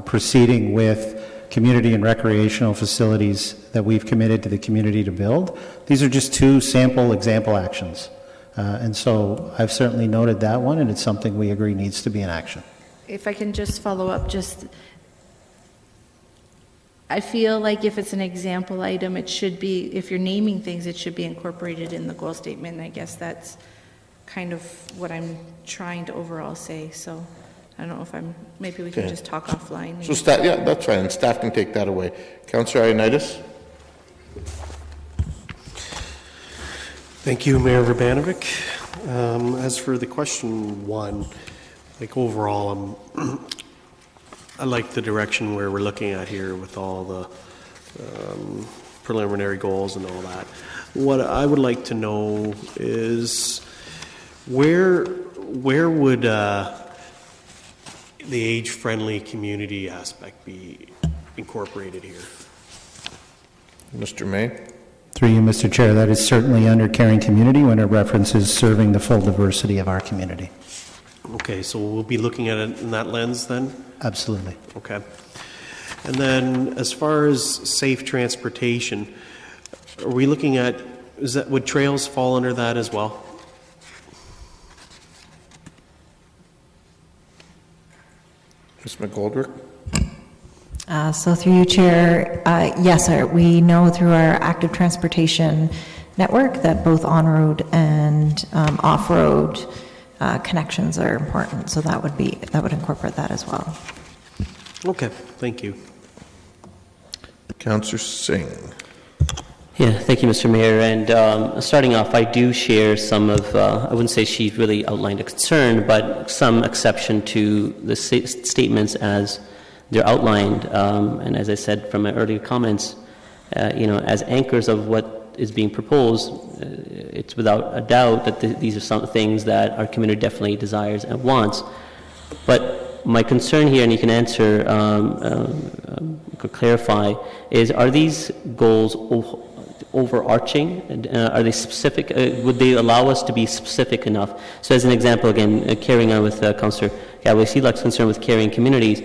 proceeding with community and recreational facilities that we've committed to the community to build. These are just 2 sample example actions. And so I've certainly noted that one, and it's something we agree needs to be in action. If I can just follow up, I feel like if it's an example item, it should be, if you're naming things, it should be incorporated in the goal statement. And I guess that's kind of what I'm trying to overall say. So I don't know if maybe we can just talk offline. So yeah, that's fine, and staff can take that away. Councillor Ioannidis? Thank you, Mayor Urbanovic. As for the question 1, like overall, I like the direction where we're looking at here with all the preliminary goals and all that. What I would like to know is where would the age-friendly community aspect be incorporated here? Mr. May? Through you, Mr. Chair, that is certainly under caring community when it references serving the full diversity of our community. Okay, so we'll be looking at it in that lens then? Absolutely. Okay. And then as far as safe transportation, are we looking at, would trails fall under that as well? Ms. McGoldrick? So through you, Chair, yes, sir. We know through our active transportation network that both on-road and off-road connections are important. So that would incorporate that as well. Okay, thank you. Councillor Singh. Yeah, thank you, Mr. Mayor. And starting off, I do share some of, I wouldn't say she really outlined a concern, but some exception to the statements as they're outlined. And as I said from my earlier comments, as anchors of what is being proposed, it's without a doubt that these are some things that our community definitely desires and wants. But my concern here, and you can answer, could clarify, is are these goals overarching? Are they specific? Would they allow us to be specific enough? So as an example, again, carrying on with Councillor Galway-Seelock's concern with caring communities,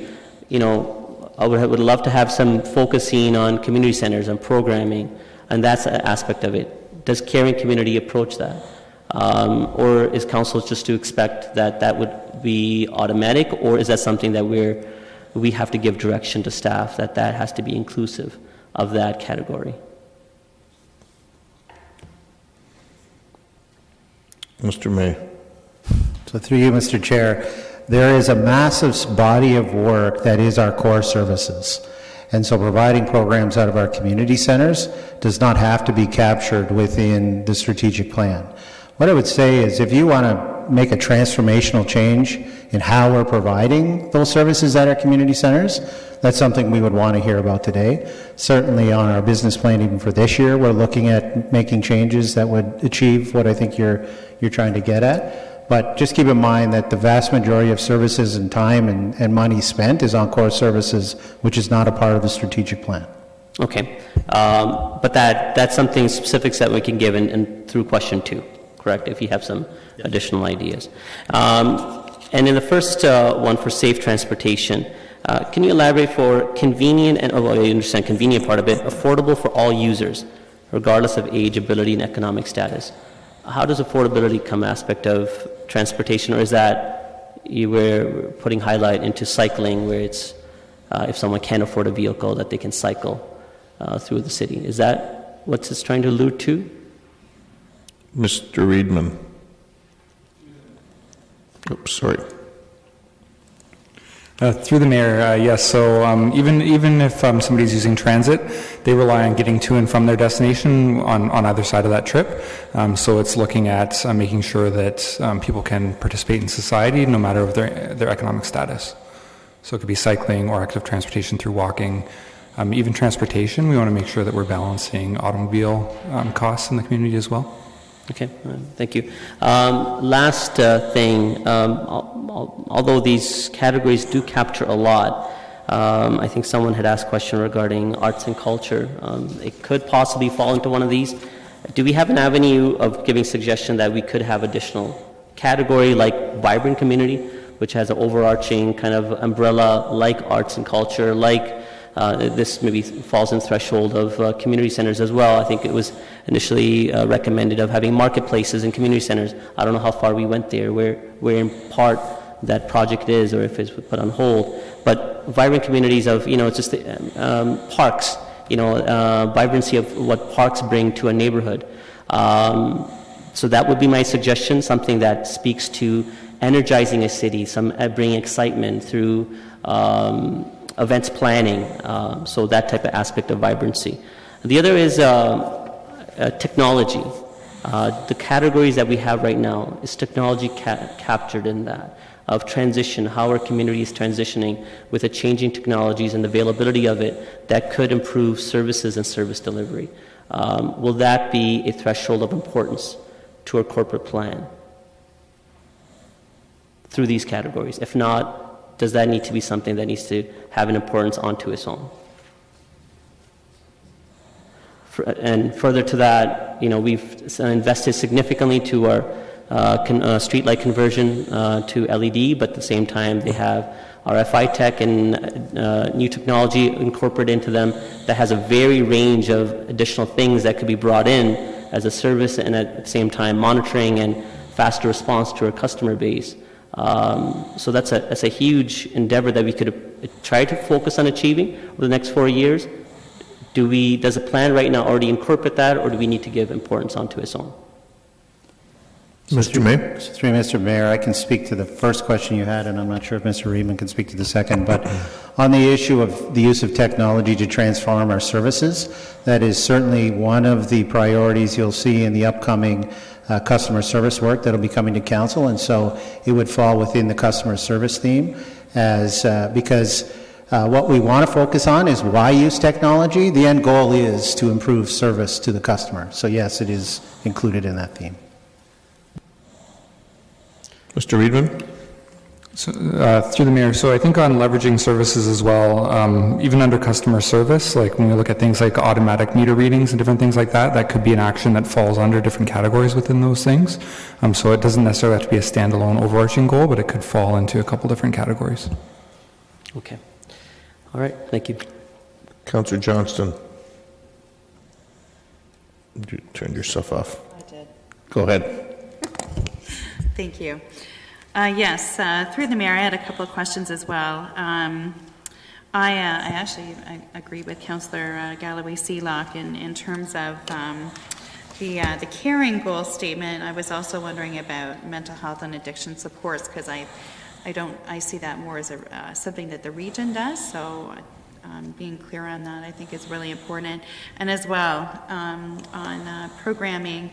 I would love to have some focusing on community centers and programming, and that's an aspect of it. Does caring community approach that? Or is council just to expect that would be automatic, or is that something that we have to give direction to staff that has to be inclusive of that category? Mr. May. So through you, Mr. Chair, there is a massive body of work that is our core services. And so providing programs out of our community centers does not have to be captured within the strategic plan. What I would say is if you want to make a transformational change in how we're providing those services at our community centers, that's something we would want to hear about today. Certainly on our business plan even for this year, we're looking at making changes that would achieve what I think you're trying to get at. But just keep in mind that the vast majority of services and time and money spent is on core services, which is not a part of the strategic plan. Okay. But that's something specifics that we can give in through question 2, correct, if you have some additional ideas. And in the first one for safe transportation, can you elaborate for convenient, and I understand convenient part of it, affordable for all users, regardless of age, ability, and economic status? How does affordability come aspect of transportation, or is that you were putting highlight into cycling, where it's if someone can't afford a vehicle that they can cycle through the city? Is that what it's trying to allude to? Mr. Reedman. Oops, sorry. Through the mayor, yes. So even if somebody's using transit, they rely on getting to and from their destination on either side of that trip. So it's looking at making sure that people can participate in society no matter of their economic status. So it could be cycling or active transportation through walking. Even transportation, we want to make sure that we're balancing automobile costs in the community as well. Okay, thank you. Last thing, although these categories do capture a lot, I think someone had asked a question regarding arts and culture. It could possibly fall into one of these. Do we have an avenue of giving suggestion that we could have additional category like vibrant community, which has an overarching kind of umbrella like arts and culture, like this maybe falls in threshold of community centers as well. I think it was initially recommended of having marketplaces and community centers. I don't know how far we went there, where in part that project is, or if it's put on hold. But vibrant communities of, it's just parks, vibrancy of what parks bring to a neighborhood. So that would be my suggestion, something that speaks to energizing a city, bringing excitement through events planning, so that type of aspect of vibrancy. The other is technology. The categories that we have right now, is technology captured in that, of transition, how our community is transitioning with the changing technologies and the availability of it that could improve services and service delivery. Will that be a threshold of importance to our corporate plan through these categories? If not, does that need to be something that needs to have an importance onto its own? And further to that, we've invested significantly to our streetlight conversion to LED, but at the same time they have RFI tech and new technology incorporated into them that has a very range of additional things that could be brought in as a service, and at the same time monitoring and faster response to our customer base. So that's a huge endeavor that we could try to focus on achieving over the next 4 years. Does the plan right now already incorporate that, or do we need to give importance onto its own? Mr. Mayor? Mr. Mayor, I can speak to the first question you had, and I'm not sure if Mr. Reedman can speak to the second, but on the issue of the use of technology to transform our services, that is certainly one of the priorities you'll see in the upcoming customer service work that'll be coming to council, and so it would fall within the customer service theme because what we want to focus on is why use technology. The end goal is to improve service to the customer. So yes, it is included in that theme. Mr. Reedman? So, through the mayor, so I think on leveraging services as well, even under customer service, like when we look at things like automatic meter readings and different things like that, that could be an action that falls under different categories within those things. So it doesn't necessarily have to be a standalone overarching goal, but it could fall into a couple different categories. Okay. All right, thank you. Councillor Johnston. You turned yourself off. I did. Go ahead. Thank you. Yes, through the mayor, I had a couple of questions as well. I agree with Councillor Galloway-Sealock in terms of the caring goal statement. I was also wondering about mental health and addiction supports, because I see that more as something that the region does. So being clear on that, I think, is really important. And as well on programming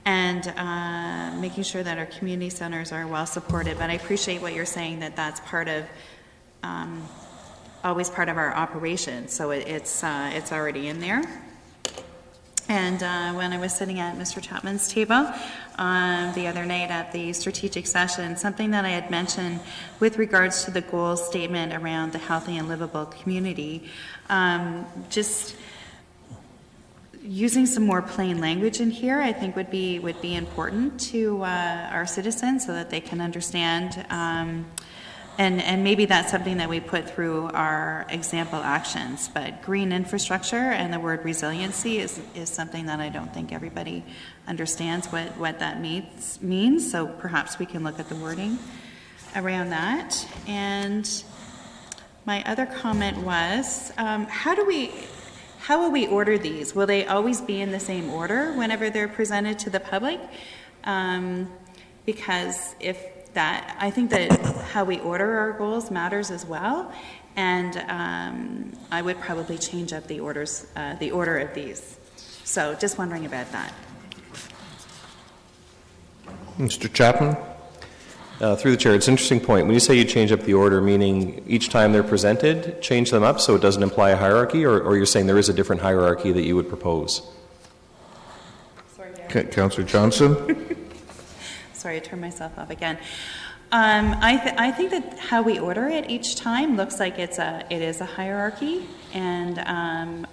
and making sure that our community centers are well supported. But I appreciate what you're saying, that that's part of, always part of our operation. So it's already in there. And when I was sitting at Mr. Chapman's table the other night at the strategic session, something that I had mentioned with regards to the goal statement around the healthy and livable community, just using some more plain language in here, I think would be important to our citizens, so that they can understand. And maybe that's something that we put through our example actions. But green infrastructure and the word resiliency is something that I don't think everybody understands what that means. So perhaps we can look at the wording around that. And my other comment was, how will we order these? Will they always be in the same order whenever they're presented to the public? Because if that I think that how we order our goals matters as well, and I would probably change up the order of these. So just wondering about that. Mr. Chapman? Through the chair, it's an interesting point. When you say you change up the order, meaning each time they're presented, change them up so it doesn't imply a hierarchy, or you're saying there is a different hierarchy that you would propose? Councillor Johnson? Sorry, I turned myself off again. I think that how we order it each time looks like it is a hierarchy, and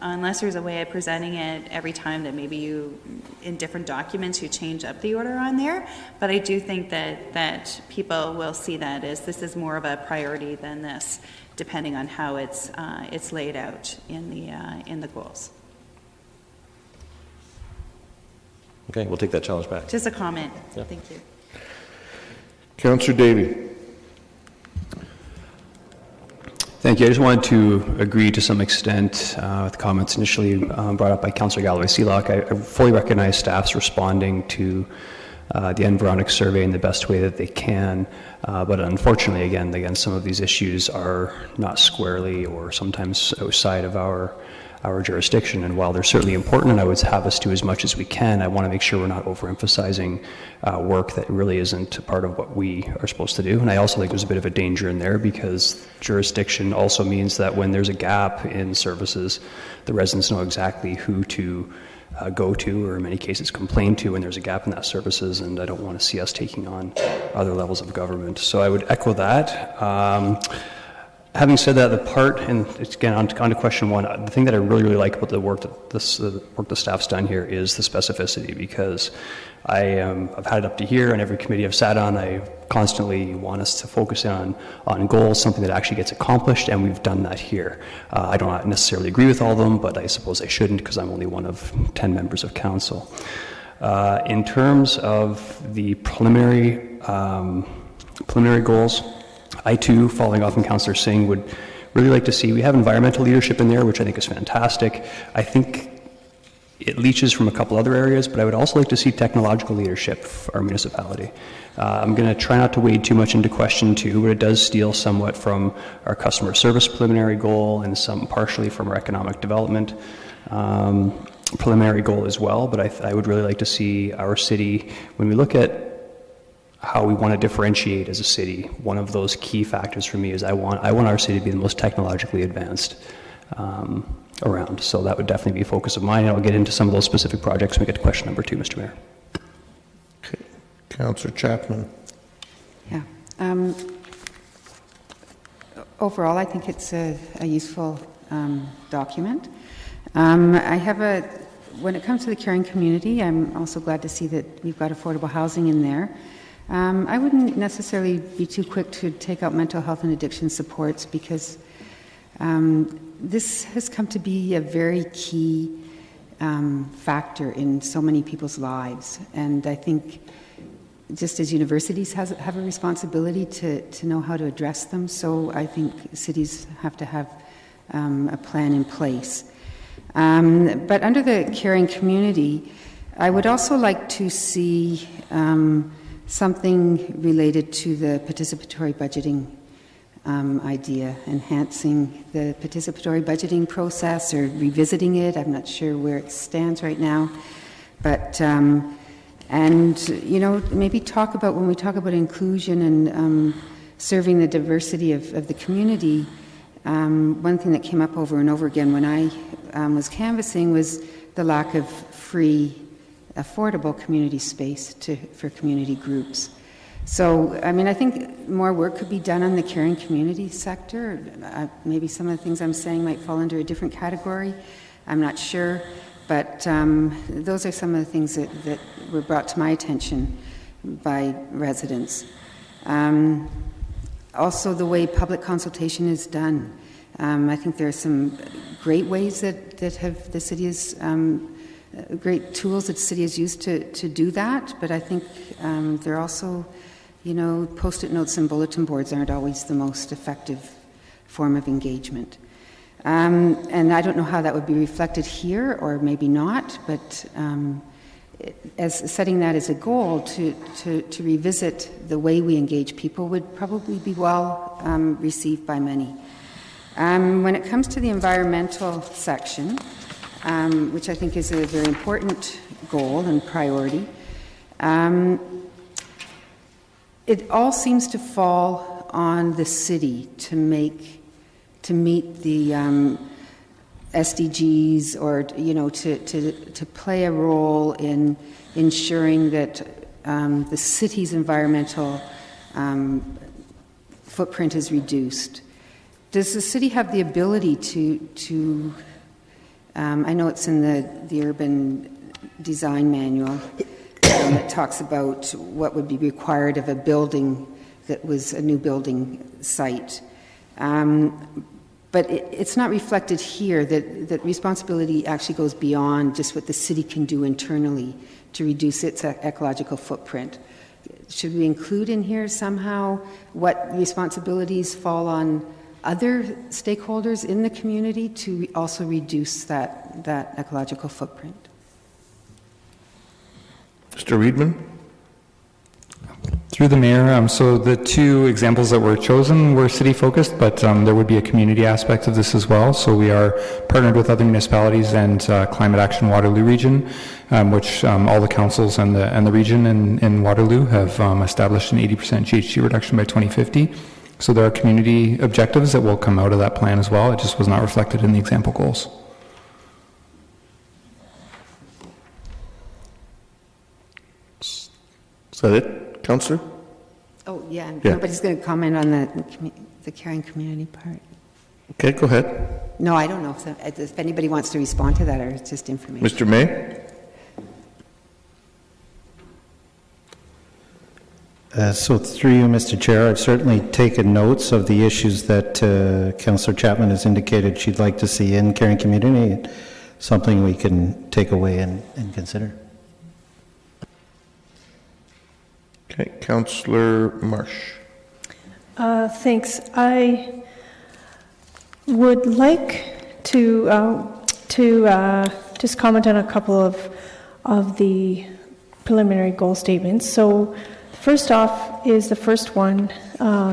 unless there's a way of presenting it every time that maybe you, in different documents, you change up the order on there. But I do think that people will see that as this is more of a priority than this, depending on how it's laid out in the goals. Okay, we'll take that challenge back. Just a comment. Yeah. Thank you. Councillor Davey. Thank you. I just wanted to agree to some extent with comments initially brought up by Councillor Galloway-Seelock. I fully recognize staff's responding to the environic survey in the best way that they can, but unfortunately, again, some of these issues are not squarely or sometimes outside of our jurisdiction, and while they're certainly important and I would have us do as much as we can, I want to make sure we're not overemphasizing work that really isn't a part of what we are supposed to do. And I also think there's a bit of a danger in there, because jurisdiction also means that when there's a gap in services, the residents know exactly who to go to, or in many cases complain to when there's a gap in that services, and I don't want to see us taking on other levels of government. So I would echo that. Having said that, the part, and again on to question one, the thing that I really like about the work that the staff's done here is the specificity, because I've had it up to here on every committee I've sat on. I constantly want us to focus on goals, something that actually gets accomplished, and we've done that here. I don't necessarily agree with all of them, but I suppose I shouldn't, because I'm only one of 10 members of council. In terms of the preliminary goals, I too, following off from Councillor Singh, would really like to see, we have environmental leadership in there, which I think is fantastic. I think it leaches from a couple other areas, but I would also like to see technological leadership for our municipality. I'm going to try not to wade too much into question 2, but it does steal somewhat from our customer service preliminary goal and some partially from our economic development preliminary goal as well. But I would really like to see our city, when we look at how we want to differentiate as a city, one of those key factors for me is I want our city to be the most technologically advanced around. So that would definitely be a focus of mine, and I'll get into some of those specific projects when we get to question number 2, Mr. Mayor. Okay. Councillor Chapman. Yeah. Overall, I think it's a useful document. When it comes to the caring community, I'm also glad to see that we've got affordable housing in there. I wouldn't necessarily be too quick to take out mental health and addiction supports, because this has come to be a very key factor in so many people's lives. And I think just as universities have a responsibility to know how to address them, so I think cities have to have a plan in place. But under the caring community, I would also like to see something related to the participatory budgeting idea, enhancing the participatory budgeting process or revisiting it. I'm not sure where it stands right now. But, maybe talk about, when we talk about inclusion and serving the diversity of the community, one thing that came up over and over again when I was canvassing was the lack of free, affordable community space for community groups. So, I think more work could be done on the caring community sector. Maybe some of the things I'm saying might fall under a different category. I'm not sure. But those are some of the things that were brought to my attention by residents. Also, the way public consultation is done. I think there are some great ways that the city has great tools that the city has used to do that, but I think there are also, post-it notes and bulletin boards aren't always the most effective form of engagement. And I don't know how that would be reflected here, or maybe not, but as setting that as a goal to revisit the way we engage people would probably be well received by many. When it comes to the environmental section, which I think is a very important goal and priority, it all seems to fall on the city to meet the SDGs, or to play a role in ensuring that the city's environmental footprint is reduced. Does the city have the ability to I know it's in the urban design manual that talks about what would be required of a building that was a new building site. But it's not reflected here that responsibility actually goes beyond just what the city can do internally to reduce its ecological footprint. Should we include in here somehow what responsibilities fall on other stakeholders in the community to also reduce that ecological footprint? Mr. Reedman? Through the mayor, so the two examples that were chosen were city-focused, but there would be a community aspect of this as well. So we are partnered with other municipalities and Climate Action Waterloo Region, which all the councils and the region in Waterloo have established an 80% GHG reduction by 2050. So there are community objectives that will come out of that plan as well. It just was not reflected in the example goals. Is that it, Councillor? Oh, yeah. Nobody's going to comment on the caring community part. Okay, go ahead. No, I don't know if anybody wants to respond to that, or it's just information. Mr. May? So through you, Mr. Chair, I've certainly taken notes of the issues that Councillor Chapman has indicated she'd like to see in caring community, something we can take away and consider. Okay, Councillor Marsh. Thanks. I would like to just comment on a couple of the preliminary goal statements. So first off is the first one,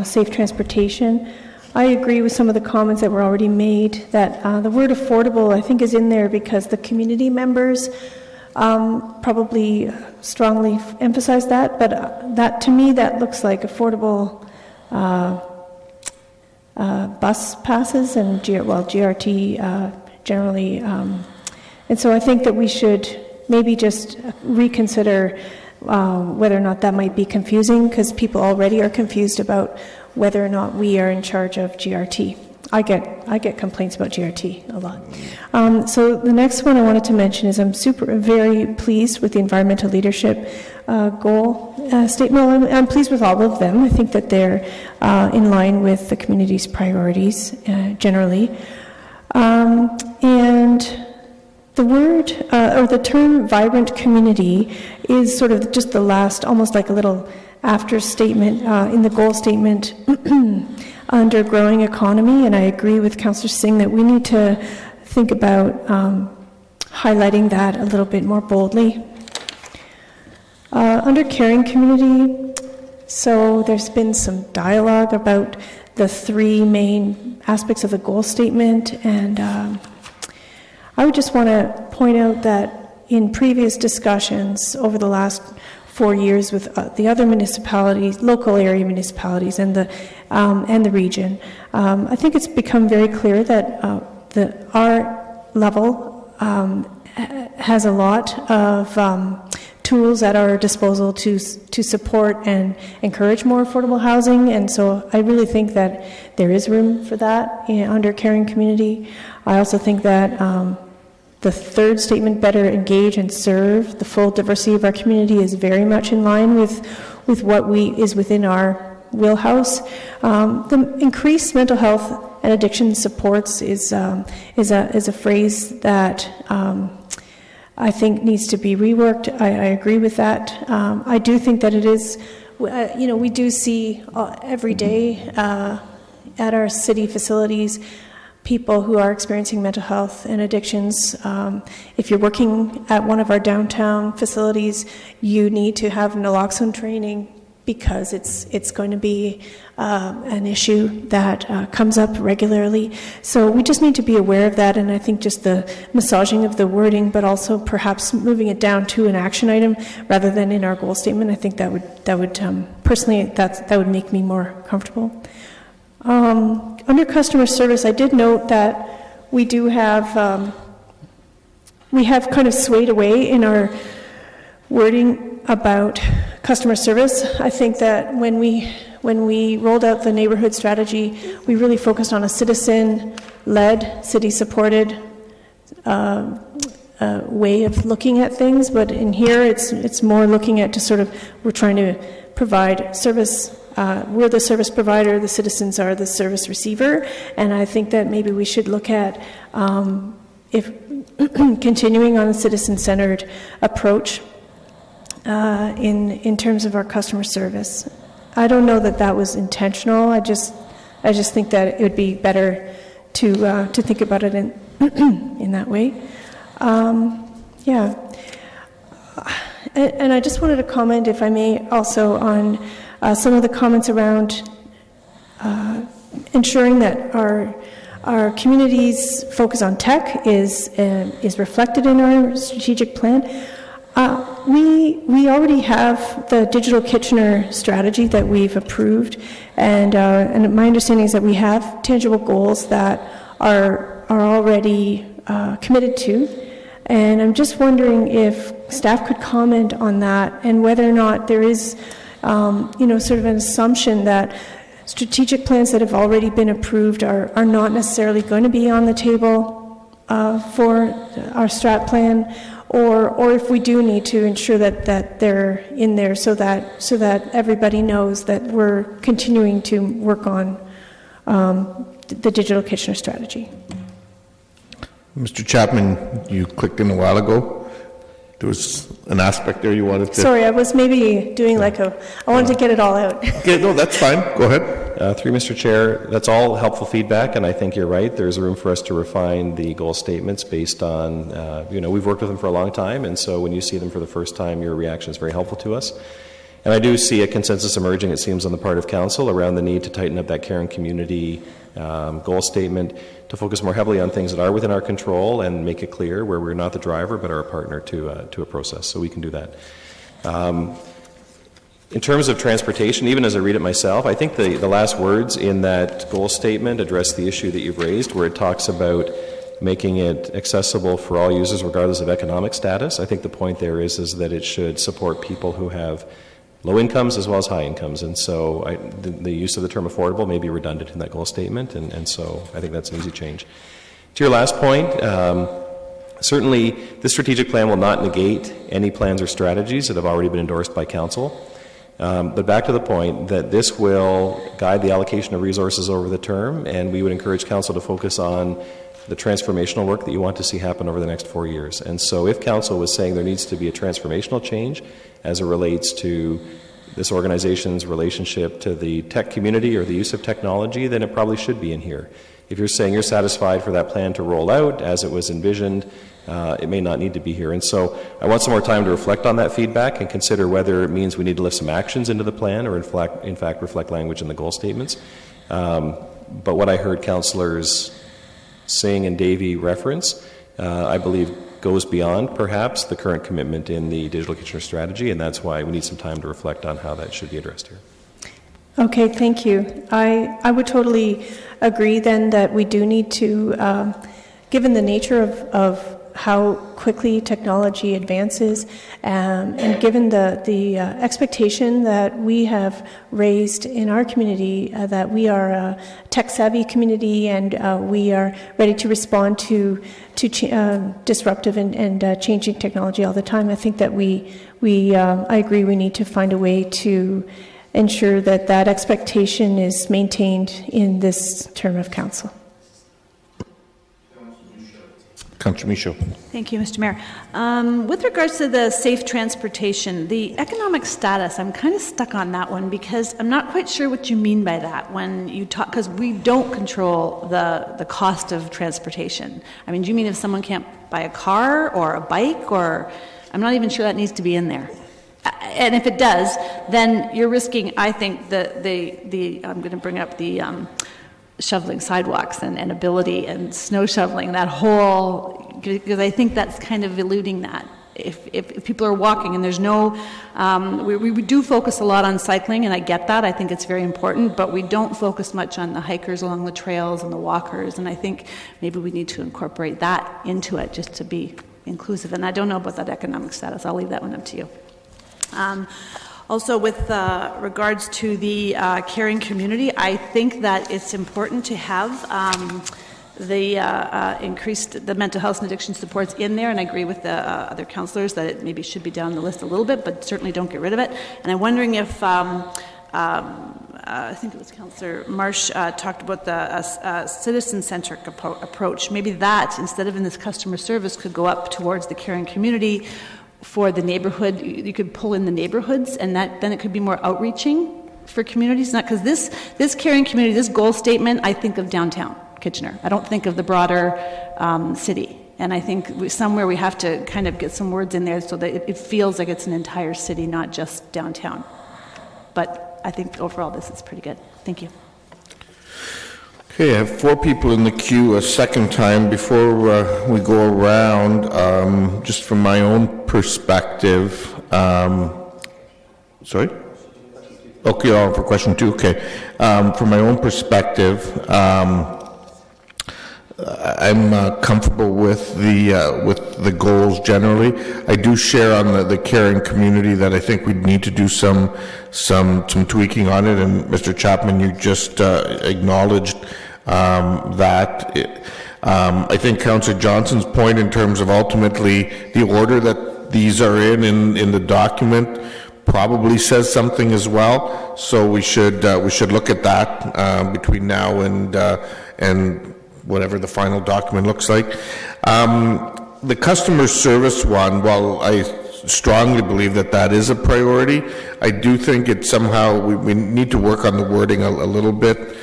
safe transportation. I agree with some of the comments that were already made that the word affordable, I think, is in there because the community members probably strongly emphasize that, but that to me that looks like affordable bus passes and GRT generally, and so I think that we should maybe just reconsider whether or not that might be confusing, because people already are confused about whether or not we are in charge of GRT. I get complaints about GRT a lot. So the next one I wanted to mention is I'm very pleased with the environmental leadership goal statement. I'm pleased with all of them. I think that they're in line with the community's priorities generally. And the word or the term vibrant community is sort of just the last, almost like a little after statement in the goal statement under growing economy, and I agree with Councillor Singh that we need to think about highlighting that a little bit more boldly. Under caring community, so there's been some dialogue about the three main aspects of the goal statement, and I would just want to point out that in previous discussions over the last 4 years with the other municipalities, local area municipalities, and the region, I think it's become very clear that our level has a lot of tools at our disposal to support and encourage more affordable housing, and so I really think that there is room for that under caring community. I also think that the third statement, better engage and serve the full diversity of our community, is very much in line with what is within our wheelhouse. The increased mental health and addiction supports is a phrase that I think needs to be reworked. I agree with that. I do think that it is, we do see every day at our city facilities people who are experiencing mental health and addictions. If you're working at one of our downtown facilities, you need to have naloxone training because it's going to be an issue that comes up regularly. So we just need to be aware of that, and I think just the massaging of the wording, but also perhaps moving it down to an action item rather than in our goal statement. I think that would personally that would make me more comfortable. Under customer service, I did note that we do have we have kind of swayed away in our wording about customer service. I think that when we rolled out the neighborhood strategy, we really focused on a citizen-led, city-supported way of looking at things. But in here, it's more looking at just sort of we're trying to provide service. We're the service provider. The citizens are the service receiver, and I think that maybe we should look at if continuing on a citizen-centered approach. In terms of our customer service. I don't know that that was intentional. I just think that it would be better to think about it in that way. And I just wanted to comment, if I may, also on some of the comments around ensuring that our community's focus on tech is reflected in our strategic plan. We already have the Digital Kitchener strategy that we've approved, and my understanding is that we have tangible goals that are already committed to, and I'm just wondering if staff could comment on that and whether or not there is, sort of an assumption that strategic plans that have already been approved are not necessarily going to be on the table for our strat plan. Or if we do need to ensure that they're in there so that everybody knows that we're continuing to work on the Digital Kitchener strategy. Mr. Chapman, you clicked in a while ago. There was an aspect there you wanted to... Sorry, I was maybe doing I wanted to get it all out. Okay, no, that's fine. Go ahead. Through Mr. Chair, that's all helpful feedback, and I think you're right. There's room for us to refine the goal statements based on, we've worked with them for a long time, and so when you see them for the first time, your reaction is very helpful to us. And I do see a consensus emerging, it seems, on the part of Council around the need to tighten up that caring community goal statement to focus more heavily on things that are within our control and make it clear where we're not the driver but are a partner to a process, so we can do that. In terms of transportation, even as I read it myself, I think the last words in that goal statement address the issue that you've raised, where it talks about making it accessible for all users regardless of economic status. I think the point there is that it should support people who have low incomes as well as high incomes, and so the use of the term affordable may be redundant in that goal statement, and so I think that's an easy change. To your last point, certainly this strategic plan will not negate any plans or strategies that have already been endorsed by Council. But back to the point that this will guide the allocation of resources over the term, and we would encourage Council to focus on the transformational work that you want to see happen over the next 4 years. And so if Council was saying there needs to be a transformational change as it relates to this organization's relationship to the tech community or the use of technology, then it probably should be in here. If you're saying you're satisfied for that plan to roll out as it was envisioned, it may not need to be here. And so I want some more time to reflect on that feedback and consider whether it means we need to lift some actions into the plan or in fact reflect language in the goal statements. But what I heard Councillors Singh and Davey reference, I believe goes beyond perhaps the current commitment in the Digital Kitchener strategy, and that's why we need some time to reflect on how that should be addressed here. Okay, thank you. I would totally agree then that we do need to, given the nature of how quickly technology advances, and given the expectation that we have raised in our community that we are a tech-savvy community and we are ready to respond to disruptive and changing technology all the time, I think that I agree we need to find a way to ensure that that expectation is maintained in this term of council. Councillor Michaud. Thank you, Mr. Mayor. With regards to the safe transportation, the economic status, I'm kind of stuck on that one because I'm not quite sure what you mean by that when you talk, because we don't control the cost of transportation. I mean, do you mean if someone can't buy a car or a bike, or I'm not even sure that needs to be in there. And if it does, then you're risking, I think, I'm going to bring up the shoveling sidewalks and ability and snow shoveling, that whole, because I think that's kind of eluding that. If people are walking and there's no, we do focus a lot on cycling, and I get that, I think it's very important, but we don't focus much on the hikers along the trails and the walkers, and I think maybe we need to incorporate that into it just to be inclusive. And I don't know about that economic status. I'll leave that one up to you. Also, with regards to the caring community, I think that it's important to have the mental health and addiction supports in there, and I agree with the other councillors that it maybe should be down the list a little bit, but certainly don't get rid of it. And I'm wondering if I think it was Councillor Marsh talked about the citizen-centric approach. Maybe that, instead of in this customer service, could go up towards the caring community for the neighborhood. You could pull in the neighborhoods, and then it could be more outreaching for communities. Not because this caring community, this goal statement, I think of downtown Kitchener. I don't think of the broader city. And I think somewhere we have to kind of get some words in there so that it feels like it's an entire city, not just downtown. But I think overall this is pretty good. Thank you. Okay, I have 4 people in the queue a second time. Before we go around, just from my own perspective, sorry? Okay, for question 2, okay. From my own perspective, I'm comfortable with the goals generally. I do share on the caring community that I think we need to do some tweaking on it, and Mr. Chapman, you just acknowledged that. I think Councillor Johnson's point in terms of ultimately the order that these are in the document probably says something as well. So we should look at that between now and whatever the final document looks like. The customer service one, while I strongly believe that is a priority, I do think it somehow, we need to work on the wording a little bit,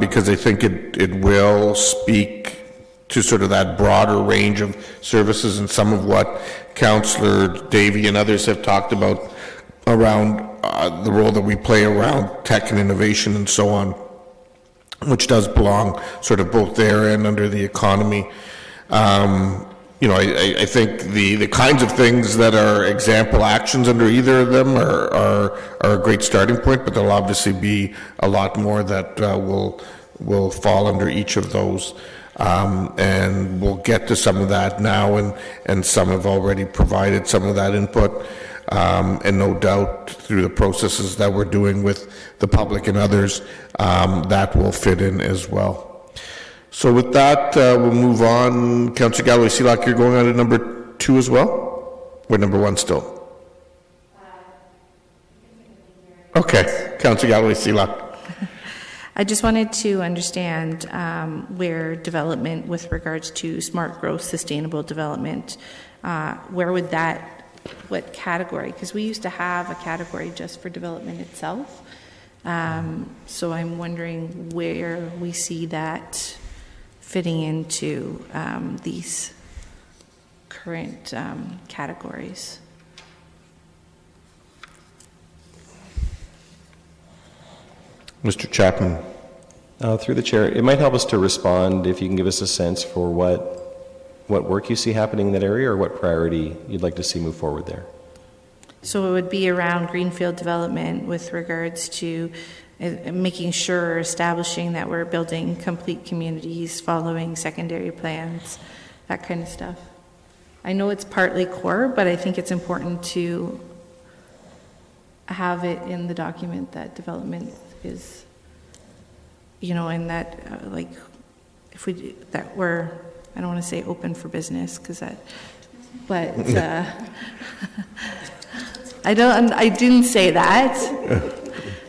because I think it will speak to sort of that broader range of services and some of what Councillor Davey and others have talked about around the role that we play around tech and innovation and so on, which does belong sort of both there and under the economy. I think the kinds of things that are example actions under either of them are a great starting point, but there'll obviously be a lot more that will fall under each of those. And we'll get to some of that now, and some have already provided some of that input. And no doubt through the processes that we're doing with the public and others, that will fit in as well. So with that, we'll move on. Councillor Galloway-Seelock, you're going on to number 2 as well? Or number 1 still? Okay, Councillor Galloway-Seelock. I just wanted to understand where development with regards to smart growth, sustainable development, where would that, what category? Because we used to have a category just for development itself. So I'm wondering where we see that fitting into these current categories. Mr. Chapman. Through the chair, it might help us to respond if you can give us a sense for what work you see happening in that area or what priority you'd like to see move forward there. So it would be around greenfield development with regards to making sure, establishing that we're building complete communities, following secondary plans, that kind of stuff. I know it's partly core, but I think it's important to have it in the document that development is, and that, if we, that we're, I don't want to say open for business, but I didn't say that.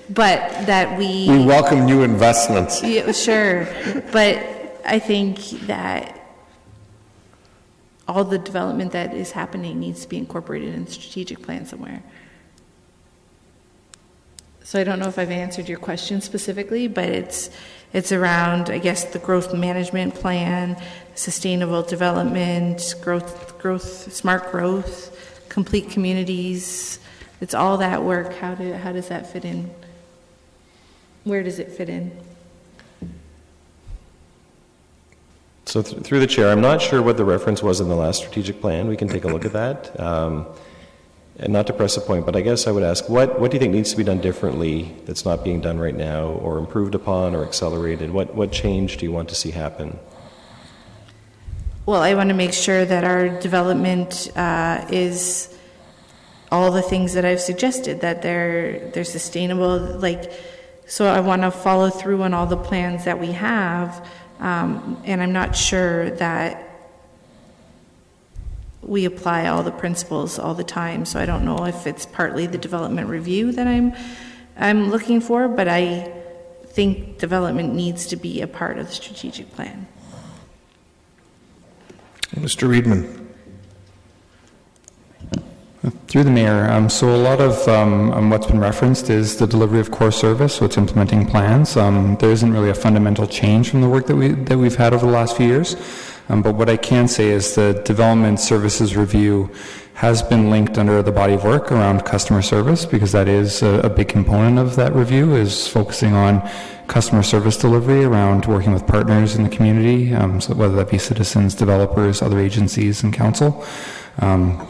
But that we welcome new investments. Yeah, sure. But I think that all the development that is happening needs to be incorporated in the strategic plan somewhere. So I don't know if I've answered your question specifically, but it's around, I guess, the growth management plan, sustainable development, smart growth, complete communities. It's all that work. How does that fit in? Where does it fit in? So through the chair, I'm not sure what the reference was in the last strategic plan. We can take a look at that. And not to press a point, but I guess I would ask, what do you think needs to be done differently that's not being done right now, or improved upon, or accelerated? What change do you want to see happen? Well, I want to make sure that our development is all the things that I've suggested, that they're sustainable. So I want to follow through on all the plans that we have, and I'm not sure that we apply all the principles all the time. So I don't know if it's partly the development review that I'm looking for, but I think development needs to be a part of the strategic plan. Mr. Reedman. Through the mayor, so a lot of what's been referenced is the delivery of core service, so it's implementing plans. There isn't really a fundamental change from the work that we've had over the last few years. But what I can say is the development services review has been linked under the body of work around customer service, because that is a big component of that review, is focusing on customer service delivery around working with partners in the community, so whether that be citizens, developers, other agencies, and council.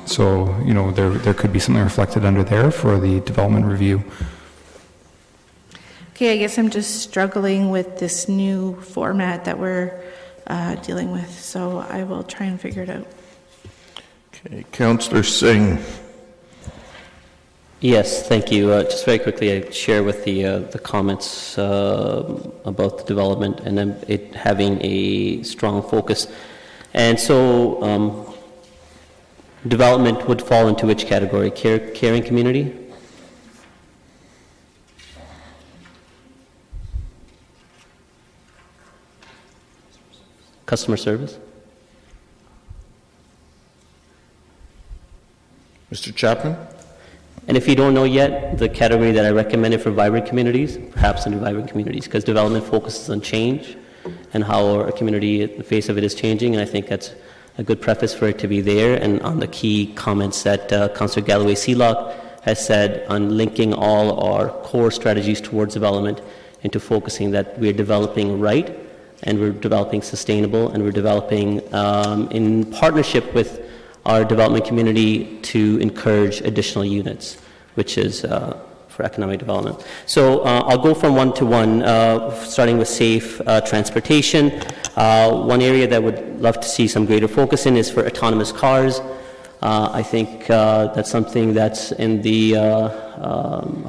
So, there could be something reflected under there for the development review. Okay, I guess I'm just struggling with this new format that we're dealing with, so I will try and figure it out. Okay, Councillor Singh. Yes, thank you. Just very quickly, I share with the comments about the development and then it having a strong focus. And so development would fall into which category? Caring community? Customer service? Mr. Chapman? And if you don't know yet, the category that I recommended for vibrant communities, perhaps under vibrant communities, because development focuses on change and how our community, the face of it is changing, and I think that's a good preface for it to be there. And on the key comments that Councillor Galloway-Seelock has said on linking all our core strategies towards development into focusing that we're developing right, and we're developing sustainable, and we're developing in partnership with our development community to encourage additional units, which is for economic development. So I'll go from one to one, starting with safe transportation. One area that I would love to see some greater focus in is for autonomous cars. I think that's something that's in the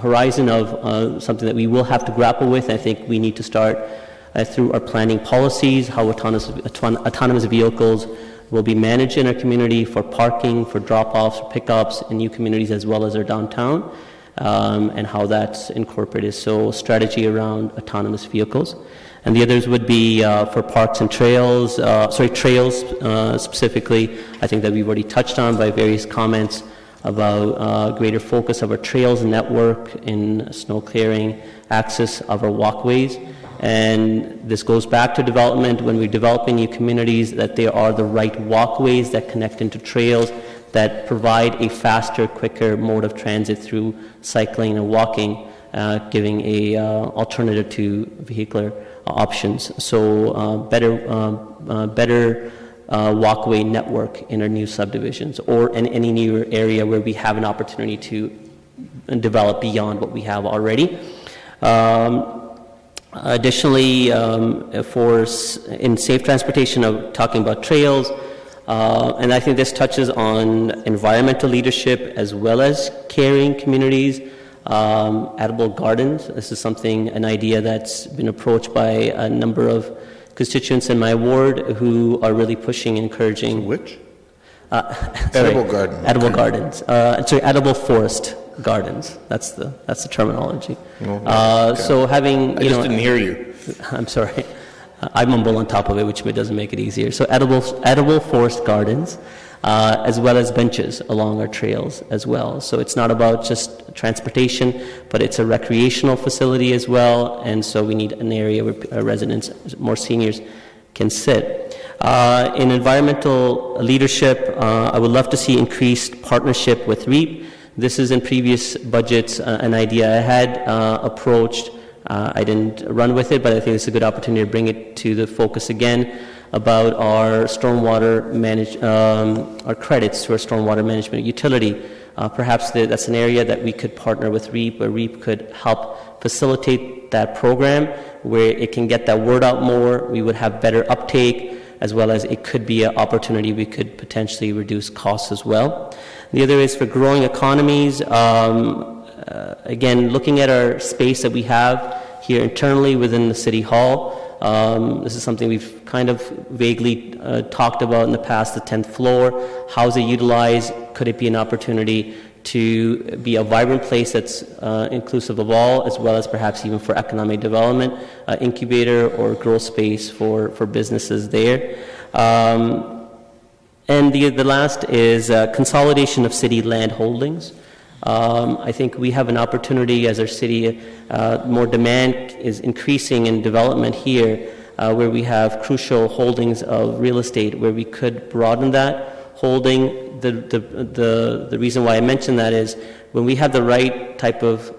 horizon of something that we will have to grapple with. I think we need to start through our planning policies, how autonomous vehicles will be managed in our community for parking, for drop-offs, for pickups in new communities as well as our downtown, and how that's incorporated. So strategy around autonomous vehicles. And the others would be for parks and trails, trails specifically. I think that we've already touched on by various comments about greater focus of our trails network in snow clearing, access of our walkways. And this goes back to development when we're developing new communities, that there are the right walkways that connect into trails that provide a faster, quicker mode of transit through cycling and walking, giving a alternative to vehicular options. So better walkway network in our new subdivisions or in any new area where we have an opportunity to develop beyond what we have already. Additionally, in safe transportation, talking about trails, and I think this touches on environmental leadership as well as caring communities, edible gardens. This is an idea that's been approached by a number of constituents in my ward who are really pushing, encouraging. So which? Edible garden. Edible gardens. Edible forest gardens. That's the terminology. Okay. So having, I just didn't hear you. I'm sorry. I mumble on top of it, which doesn't make it easier. So edible forest gardens, as well as benches along our trails as well. So it's not about just transportation, but it's a recreational facility as well, and so we need an area where residents, more seniors, can sit. In environmental leadership, I would love to see increased partnership with REAP. This is in previous budgets an idea I had approached. I didn't run with it, but I think it's a good opportunity to bring it to the focus again about our stormwater our credits to our stormwater management utility. Perhaps that's an area that we could partner with REAP, where REAP could help facilitate that program, where it can get that word out more. We would have better uptake, as well as it could be an opportunity we could potentially reduce costs as well. The other is for growing economies. Again, looking at our space that we have here internally within the City Hall, this is something we've kind of vaguely talked about in the past, the 10th floor. How is it utilized? Could it be an opportunity to be a vibrant place that's inclusive of all, as well as perhaps even for economic development, incubator or growth space for businesses there? And the last is consolidation of city land holdings. I think we have an opportunity as our city, more demand is increasing in development here, where we have crucial holdings of real estate, where we could broaden that holding. The reason why I mention that is when we have the right type of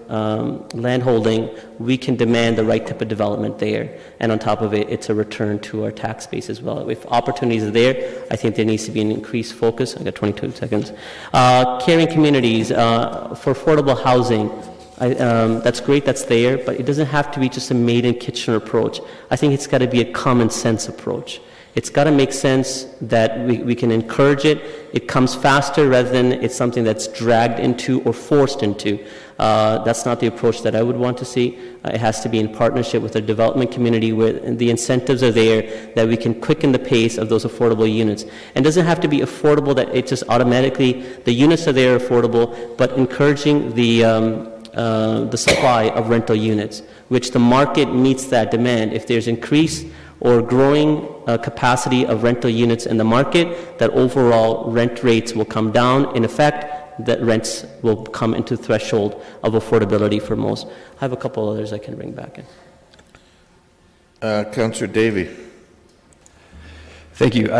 land holding, we can demand the right type of development there. And on top of it, it's a return to our tax base as well. If opportunities are there, I think there needs to be an increased focus. I got 22 seconds. Caring communities for affordable housing. That's great, that's there, but it doesn't have to be just a made-in-Kitchener approach. I think it's got to be a common sense approach. It's got to make sense that we can encourage it. It comes faster rather than it's something that's dragged into or forced into. That's not the approach that I would want to see. It has to be in partnership with the development community where the incentives are there that we can quicken the pace of those affordable units. And it doesn't have to be affordable that it just automatically, the units are there affordable, but encouraging the supply of rental units, which the market meets that demand. If there's increase or growing capacity of rental units in the market, that overall rent rates will come down. In effect, that rents will come into threshold of affordability for most. I have a couple others I can bring back in. Councillor Davey. Thank you.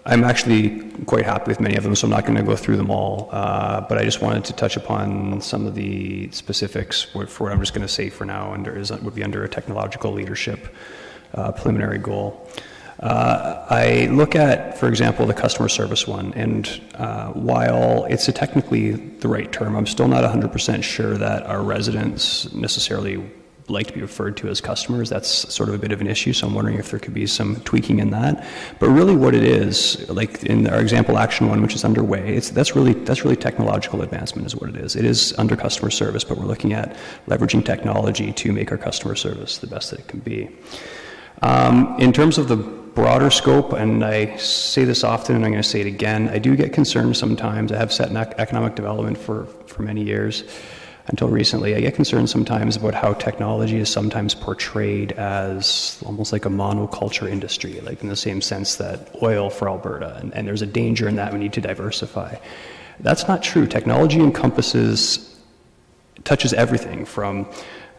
I'm actually quite happy with many of them, so I'm not going to go through them all. But I just wanted to touch upon some of the specifics for what I'm just going to say for now. Would be under a technological leadership preliminary goal. I look at, for example, the customer service one, and while it's technically the right term, I'm still not 100% sure that our residents necessarily like to be referred to as customers. That's sort of a bit of an issue, so I'm wondering if there could be some tweaking in that. But really what it is, like in our example action one, which is underway, that's really technological advancement is what it is. It is under customer service, but we're looking at leveraging technology to make our customer service the best that it can be. In terms of the broader scope, and I say this often and I'm going to say it again, I do get concerned sometimes. I have sat in economic development for many years, until recently. I get concerned sometimes about how technology is sometimes portrayed as almost like a monoculture industry, like in the same sense that oil for Alberta, and there's a danger in that we need to diversify. That's not true. Technology touches everything from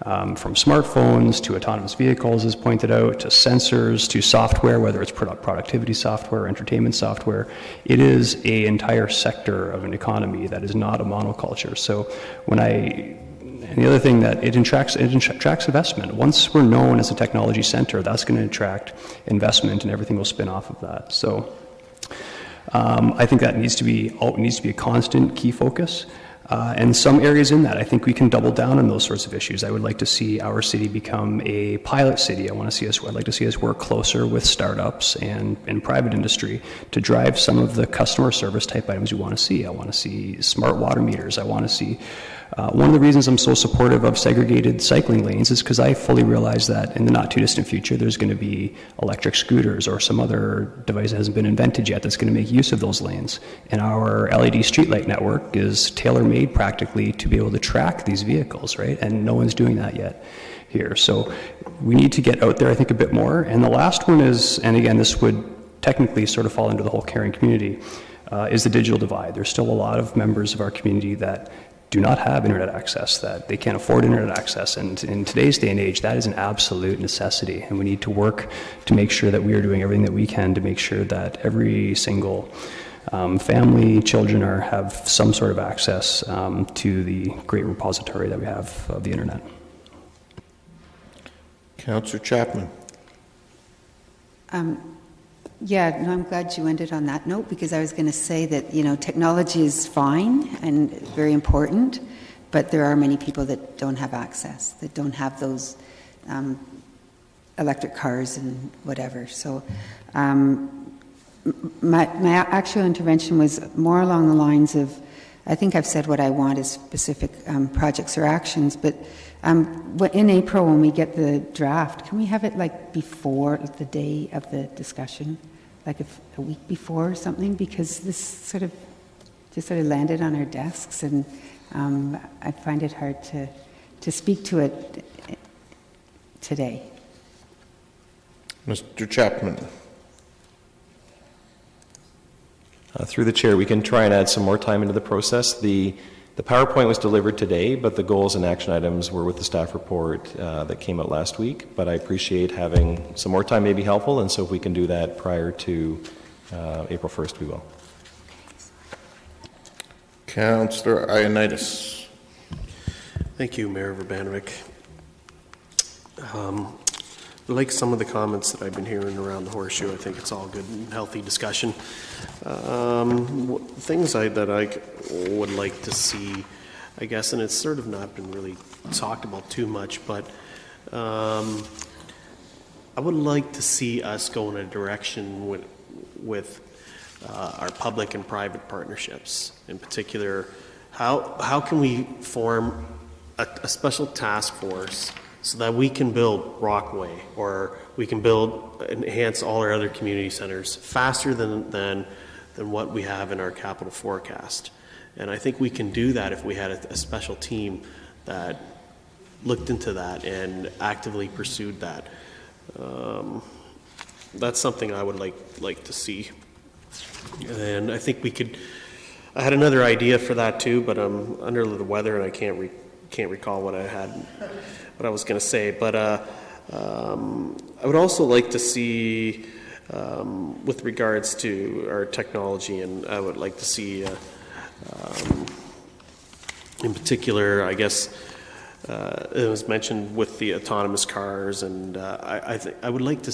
smartphones to autonomous vehicles, as pointed out, to sensors, to software, whether it's productivity software or entertainment software. It is an entire sector of an economy that is not a monoculture. So and the other thing that it attracts investment. Once we're known as a technology center, that's going to attract investment, and everything will spin off of that. So I think that needs to be a constant key focus. And some areas in that, I think we can double down on those sorts of issues. I would like to see our city become a pilot city. I'd like to see us work closer with startups and private industry to drive some of the customer service type items we want to see. I want to see smart water meters. I want to see One of the reasons I'm so supportive of segregated cycling lanes is because I fully realize that in the not too distant future there's going to be electric scooters or some other device that hasn't been invented yet that's going to make use of those lanes. And our LED streetlight network is tailor-made practically to be able to track these vehicles, right? And no one's doing that yet here. So we need to get out there, I think, a bit more. And the last one is, and again, this would technically sort of fall into the whole caring community, is the digital divide. There's still a lot of members of our community that do not have internet access, that they can't afford internet access. And in today's day and age, that is an absolute necessity. And we need to work to make sure that we are doing everything that we can to make sure that every single family, children have some sort of access to the great repository that we have of the internet. Councillor Chapman. Yeah, no, I'm glad you ended on that note, because I was going to say that, technology is fine and very important, but there are many people that don't have access, that don't have those electric cars and whatever. So my actual intervention was more along the lines of, I think I've said what I want is specific projects or actions, but in April when we get the draft, can we have it like before the day of the discussion, like a week before or something? Because this just landed on our desks, and I find it hard to speak to it today. Mr. Chapman. Through the chair, we can try and add some more time into the process. The PowerPoint was delivered today, but the goals and action items were with the staff report that came out last week. But I appreciate having some more time may be helpful, and so if we can do that prior to April 1st, we will. Councillor Ioannidis. Thank you, Mayor Urbanovic. Like some of the comments that I've been hearing around the horseshoe, I think it's all good and healthy discussion. Things that I would like to see, I guess, and it's sort of not been really talked about too much, but I would like to see us go in a direction with our public and private partnerships. In particular, how can we form a special task force so that we can build Rockway, or we can enhance all our other community centers faster than what we have in our capital forecast. And I think we can do that if we had a special team that looked into that and actively pursued that. That's something I would like to see. And I think I had another idea for that too, but I'm under the weather and I can't recall what I was going to say. But I would also like to see, with regards to our technology, and I would like to see, in particular, I guess, it was mentioned with the autonomous cars, and I would like to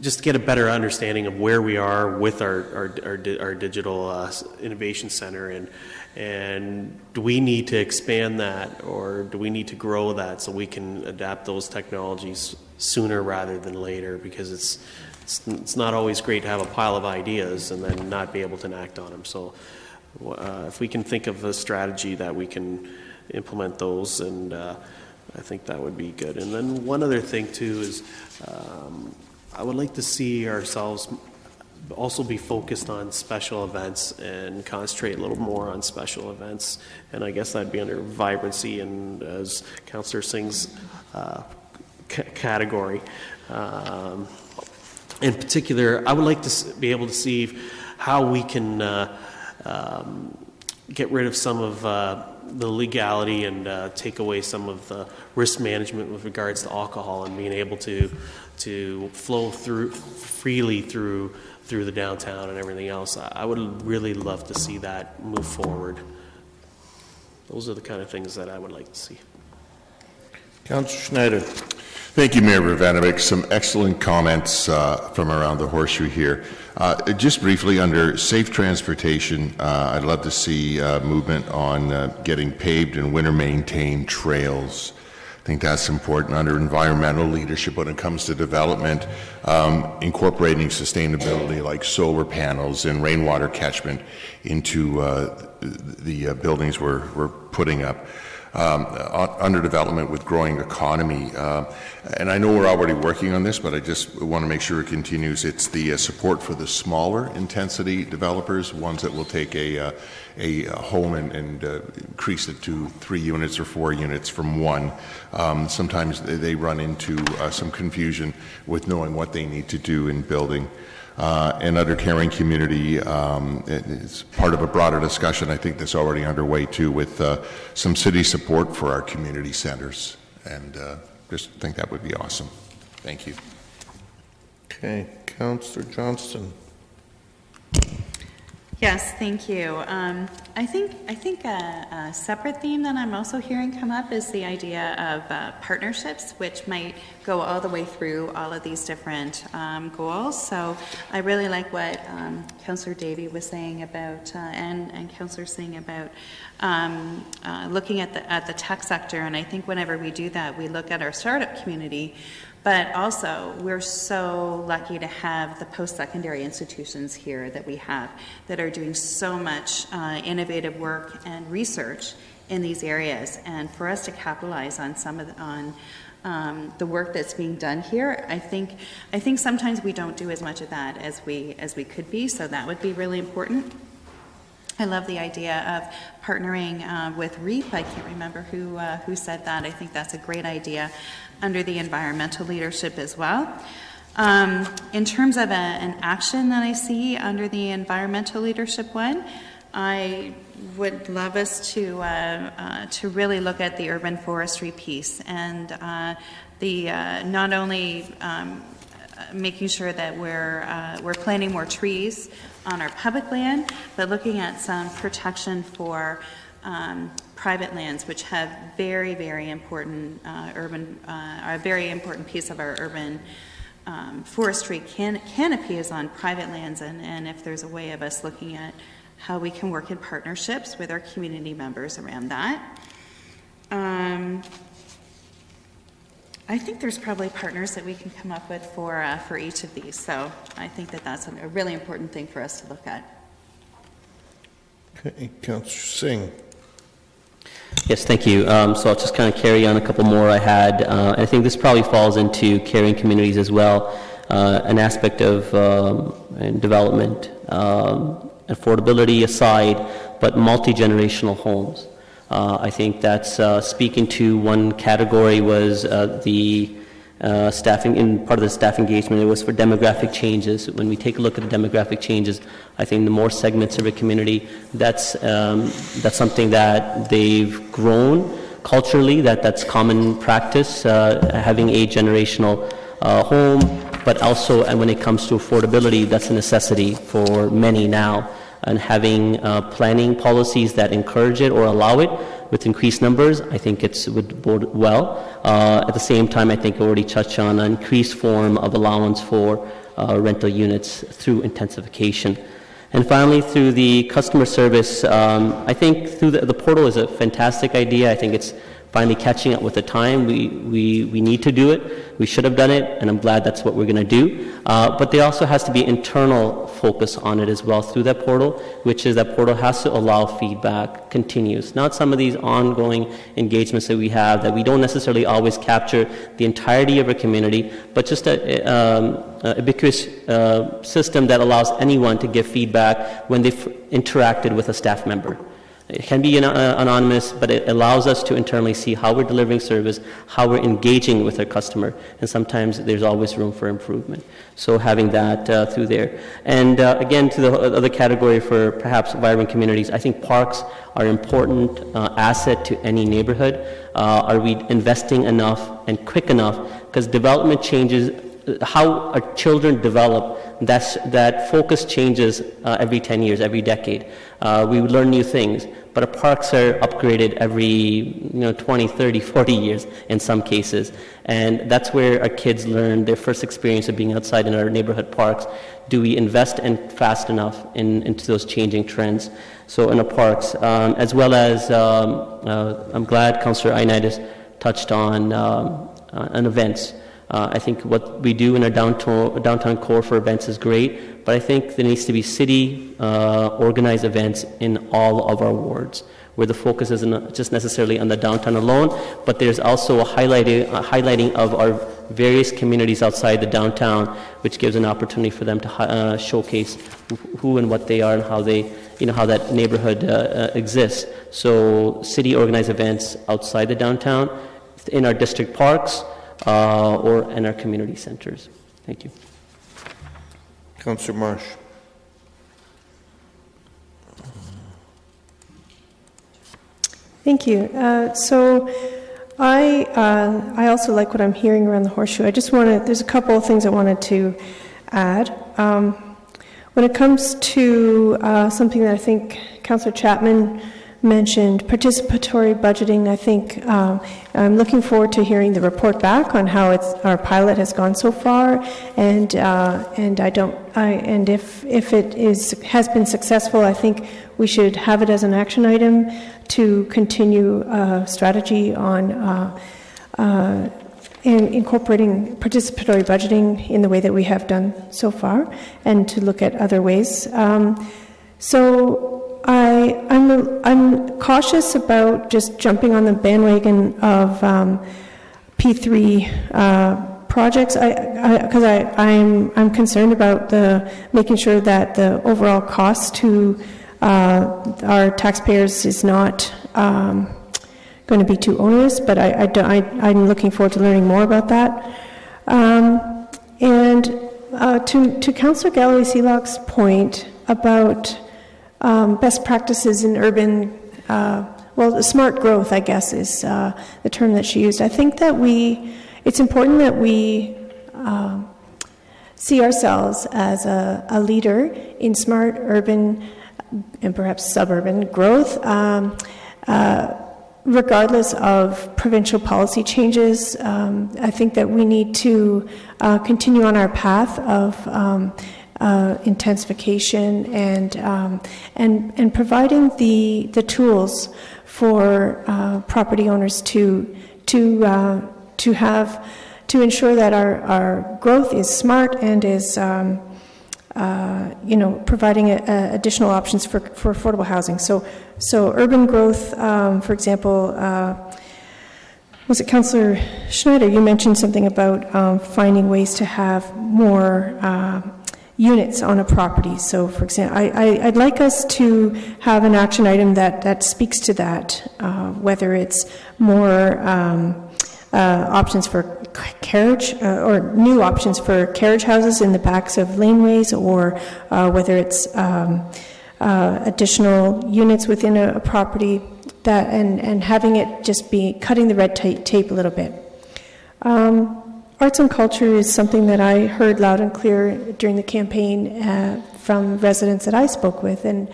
just get a better understanding of where we are with our digital innovation center, and do we need to expand that, or do we need to grow that so we can adapt those technologies sooner rather than later? Because it's not always great to have a pile of ideas and then not be able to act on them. So if we can think of a strategy that we can implement those, and I think that would be good. And then one other thing too is I would like to see ourselves also be focused on special events and concentrate a little more on special events. And I guess that'd be under vibrancy and, as Councillor Singh's category. In particular, I would like to be able to see how we can get rid of some of the legality and take away some of the risk management with regards to alcohol, and being able to flow freely through the downtown and everything else. I would really love to see that move forward. Those are the kind of things that I would like to see. Councillor Schneider. Thank you, Mayor Urbanovic. Some excellent comments from around the horseshoe here. Just briefly, under safe transportation, I'd love to see movement on getting paved and winter maintained trails think that's important. Under environmental leadership, when it comes to development, incorporating sustainability like solar panels and rainwater catchment into the buildings we're putting up. Under development with growing economy. And I know we're already working on this, but I just want to make sure it continues. It's the support for the smaller intensity developers, ones that will take a home and increase it to 3 units or 4 units from 1. Sometimes they run into some confusion with knowing what they need to do in building. And under caring community, it's part of a broader discussion, I think, that's already underway too, with some city support for our community centers. And just think that would be awesome. Thank you. Okay, Councillor Johnston. Yes, thank you. I think a separate theme that I'm also hearing come up is the idea of partnerships, which might go all the way through all of these different goals. So I really like what Councillor Davey was saying about, and Councillor Singh about looking at the tech sector. And I think whenever we do that, we look at our startup community. But also, we're so lucky to have the post-secondary institutions here that we have that are doing so much innovative work and research in these areas. And for us to capitalize on some of the work that's being done here, I think sometimes we don't do as much of that as we could be. So that would be really important. I love the idea of partnering with REAP. I can't remember who said that. I think that's a great idea under the environmental leadership as well. In terms of an action that I see under the environmental leadership one, I would love us to really look at the urban forestry piece and not only making sure that we're planting more trees on our public land, but looking at some protection for private lands, which have very, very important a very important piece of our urban forestry canopy is on private lands, and if there's a way of us looking at how we can work in partnerships with our community members around that. I think there's probably partners that we can come up with for each of these, so I think that that's a really important thing for us to look at. Okay, Councillor Singh. Yes, thank you. So I'll just kind of carry on a couple more I had. I think this probably falls into caring communities as well, an aspect of development, affordability aside, but multi-generational homes. I think that's speaking to one category was the staffing, in part of the staff engagement, it was for demographic changes. When we take a look at the demographic changes, I think the more segments of a community, that's something that they've grown culturally, that's common practice, having a generational home, but also, and when it comes to affordability, that's a necessity for many now. And having planning policies that encourage it or allow it with increased numbers, I think it would bode well. At the same time, I think I already touched on an increased form of allowance for rental units through intensification. And finally, through the customer service, I think through the portal is a fantastic idea. I think it's finally catching up with the time. We need to do it. We should have done it, and I'm glad that's what we're going to do. But there also has to be internal focus on it as well through that portal, which is that portal has to allow feedback continuous. Not some of these ongoing engagements that we have that we don't necessarily always capture the entirety of our community, but just a ubiquitous system that allows anyone to give feedback when they've interacted with a staff member. It can be anonymous, but it allows us to internally see how we're delivering service, how we're engaging with our customer, and sometimes there's always room for improvement. So having that through there. And again, to the other category for perhaps vibrant communities, I think parks are an important asset to any neighborhood. Are we investing enough and quick enough? Because development changes, how our children develop, that focus changes every 10 years, every decade. We learn new things, but our parks are upgraded every 20, 30, 40 years in some cases. And that's where our kids learn their first experience of being outside in our neighborhood parks. Do we invest fast enough into those changing trends? So in our parks, as well as I'm glad Councillor Ioannidis touched on events. I think what we do in our downtown core for events is great, but I think there needs to be city organized events in all of our wards, where the focus isn't just necessarily on the downtown alone, but there's also a highlighting of our various communities outside the downtown, which gives an opportunity for them to showcase who and what they are and how they, how that neighborhood exists. So city organized events outside the downtown, in our district parks, or in our community centers. Thank you. Councillor Marsh. Thank you. So I also like what I'm hearing around the horseshoe. I just there's a couple of things I wanted to add. When it comes to something that I think Councillor Chapman mentioned, participatory budgeting, I think I'm looking forward to hearing the report back on how our pilot has gone so far, and if it has been successful, I think we should have it as an action item to continue strategy on incorporating participatory budgeting in the way that we have done so far, and to look at other ways. So I'm cautious about just jumping on the bandwagon of P3 projects, because I'm concerned about making sure that the overall cost to our taxpayers is not going to be too onerous, but I'm looking forward to learning more about that. And to Councillor Galloway-Seelock's point about best practices in urban, smart growth, I guess, is the term that she used. I think that it's important that we see ourselves as a leader in smart urban and perhaps suburban growth, regardless of provincial policy changes. I think that we need to continue on our path of intensification and providing the tools for property owners to ensure that our growth is smart and is providing additional options for affordable housing. So urban growth, for example, was it Councillor Schneider? You mentioned something about finding ways to have more units on a property. So, for example, I'd like us to have an action item that speaks to that, whether it's more options for carriage or new options for carriage houses in the backs of laneways, or whether it's additional units within a property, that and having it just be cutting the red tape a little bit. Arts and culture is something that I heard loud and clear during the campaign from residents that I spoke with, and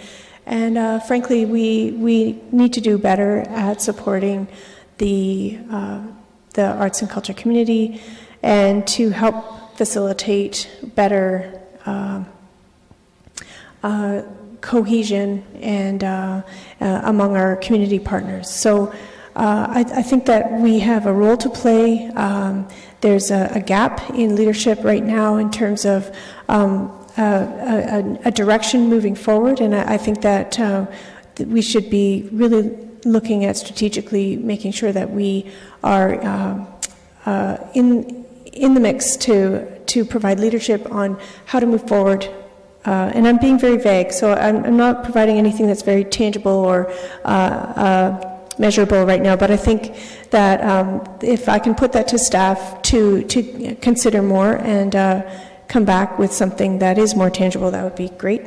frankly, we need to do better at supporting the arts and culture community, and to help facilitate better cohesion and among our community partners. So I think that we have a role to play. There's a gap in leadership right now in terms of a direction moving forward, and I think that we should be really looking at strategically making sure that we are in the mix to provide leadership on how to move forward. And I'm being very vague, so I'm not providing anything that's very tangible or measurable right now, but I think that if I can put that to staff to consider more and come back with something that is more tangible, that would be great.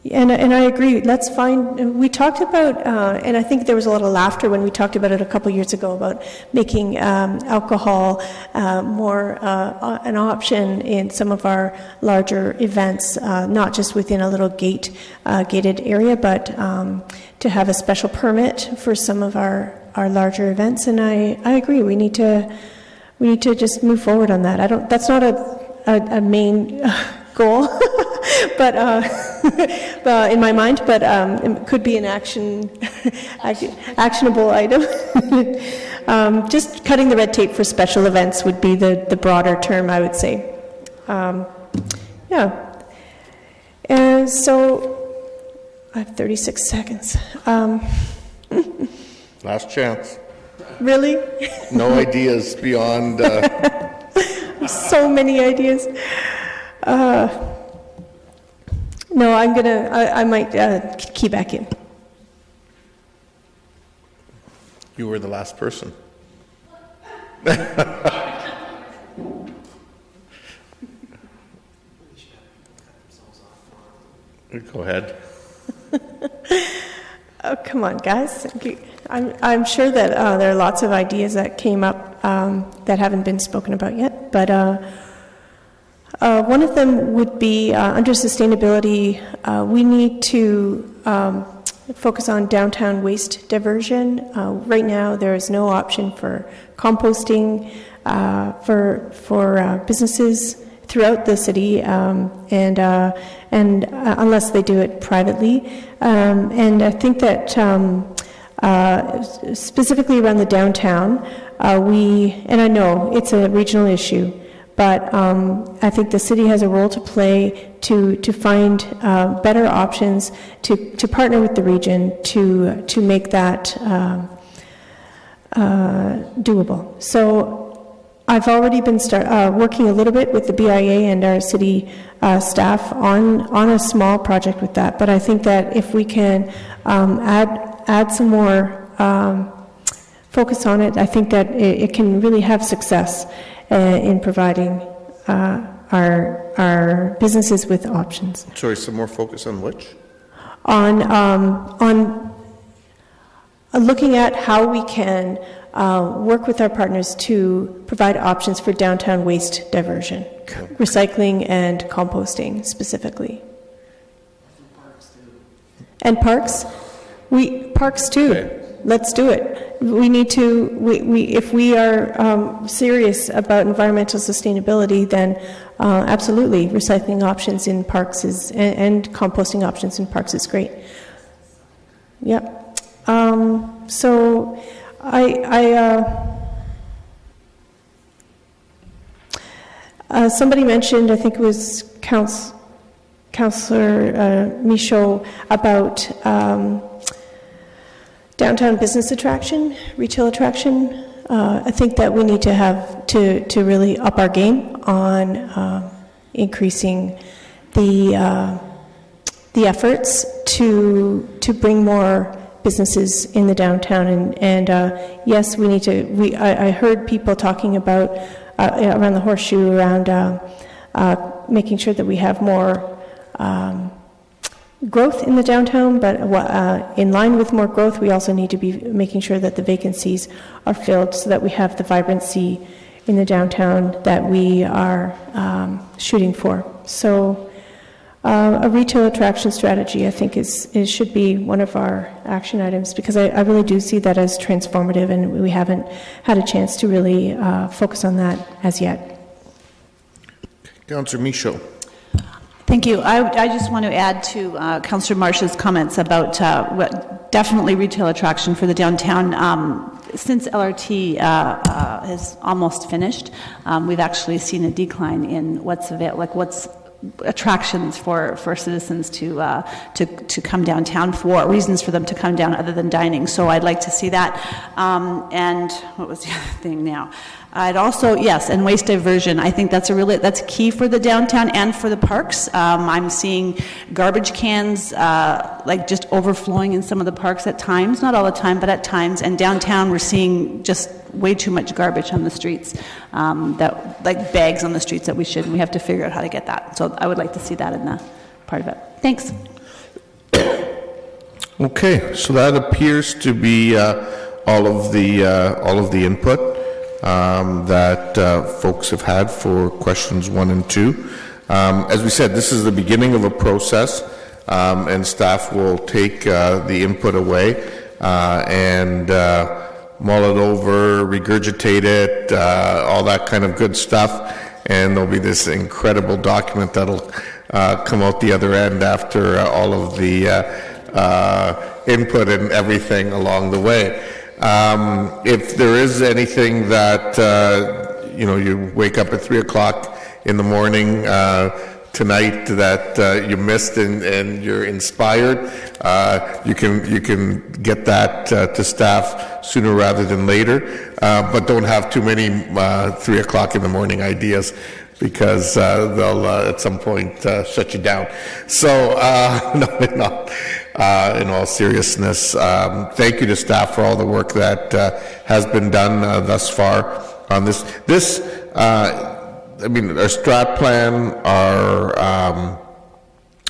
And I agree. Let's find. We talked about, and I think there was a lot of laughter when we talked about it a couple years ago, about making alcohol more an option in some of our larger events, not just within a little gated area, but to have a special permit for some of our larger events. And I agree. We need to just move forward on that. That's not a main goal, but. in my mind, but it could be an actionable item. Just cutting the red tape for special events would be the broader term, I would say. Yeah. And so I have 36 seconds. Last chance. Really? No ideas beyond... So many ideas. No, I might key back in. You were the last person. Go ahead. Oh, come on, guys. I'm sure that there are lots of ideas that came up that haven't been spoken about yet, but one of them would be under sustainability, we need to focus on downtown waste diversion. Right now, there is no option for composting for businesses throughout the city, and unless they do it privately. And I think that specifically around the downtown, and I know it's a regional issue, but I think the city has a role to play to find better options, to partner with the region to make that doable. So I've already been working a little bit with the BIA and our city staff on a small project with that, but I think that if we can add some more focus on it, I think that it can really have success in providing our businesses with options. Sorry, some more focus on which? On looking at how we can work with our partners to provide options for downtown waste diversion, recycling and composting specifically. And parks? Parks too. Okay. Let's do it. We need to, if we are serious about environmental sustainability, then absolutely, recycling options in parks and composting options in parks is great. Yep. So somebody mentioned, I think it was Councillor Michaud, about downtown business attraction, retail attraction. I think that we need to have to really up our game on increasing the efforts to bring more businesses in the downtown, and yes, we need to. I heard people talking about around the horseshoe, around making sure that we have more growth in the downtown, but in line with more growth, we also need to be making sure that the vacancies are filled so that we have the vibrancy in the downtown that we are shooting for. So a retail attraction strategy, I think, should be one of our action items, because I really do see that as transformative, and we haven't had a chance to really focus on that as yet. Councillor Michaud. Thank you. I just want to add to Councillor Marsh's comments about definitely retail attraction for the downtown. Since LRT is almost finished, we've actually seen a decline in what's attractions for citizens to come downtown, for reasons for them to come down other than dining. So I'd like to see that. And what was the other thing now? I'd also, yes, and waste diversion. I think that's key for the downtown and for the parks. I'm seeing garbage cans just overflowing in some of the parks at times, not all the time, but at times. And downtown, we're seeing just way too much garbage on the streets, bags on the streets that we have to figure out how to get that. So I would like to see that in the part of it. Thanks. Okay, so that appears to be all of the input that folks have had for questions 1 and 2. As we said, this is the beginning of a process, and staff will take the input away and mull it over, regurgitate it, all that kind of good stuff, and there'll be this incredible document that'll come out the other end after all of the input and everything along the way. If there is anything that, you wake up at 3 o'clock in the morning tonight that you missed and you're inspired, you can get that to staff sooner rather than later, but don't have too many 3 o'clock in the morning ideas, because they'll at some point shut you down. So, in all seriousness, thank you to staff for all the work that has been done thus far on this. Our strat plan, our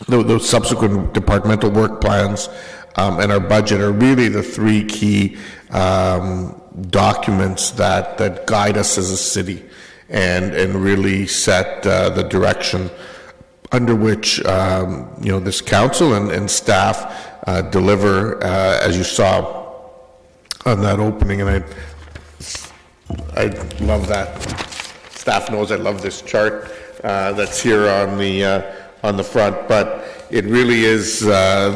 those subsequent departmental work plans, and our budget are really the three key documents that guide us as a city and really set the direction under which this council and staff deliver, as you saw on that opening. And I love that. Staff knows I love this chart that's here on the front, but it really is those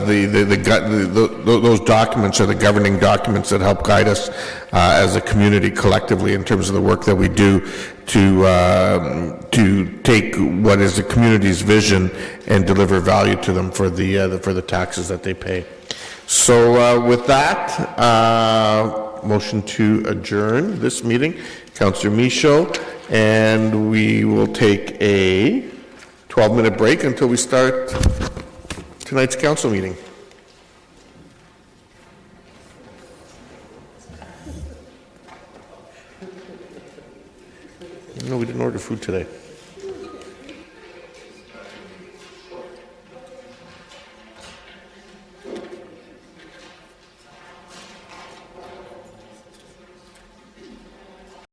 documents are the governing documents that help guide us as a community collectively in terms of the work that we do to take what is the community's vision and deliver value to them for the taxes that they pay. So with that, motion to adjourn this meeting, Councillor Michaud, and we will take a 12-minute break until we start tonight's council meeting. No, we didn't order food today.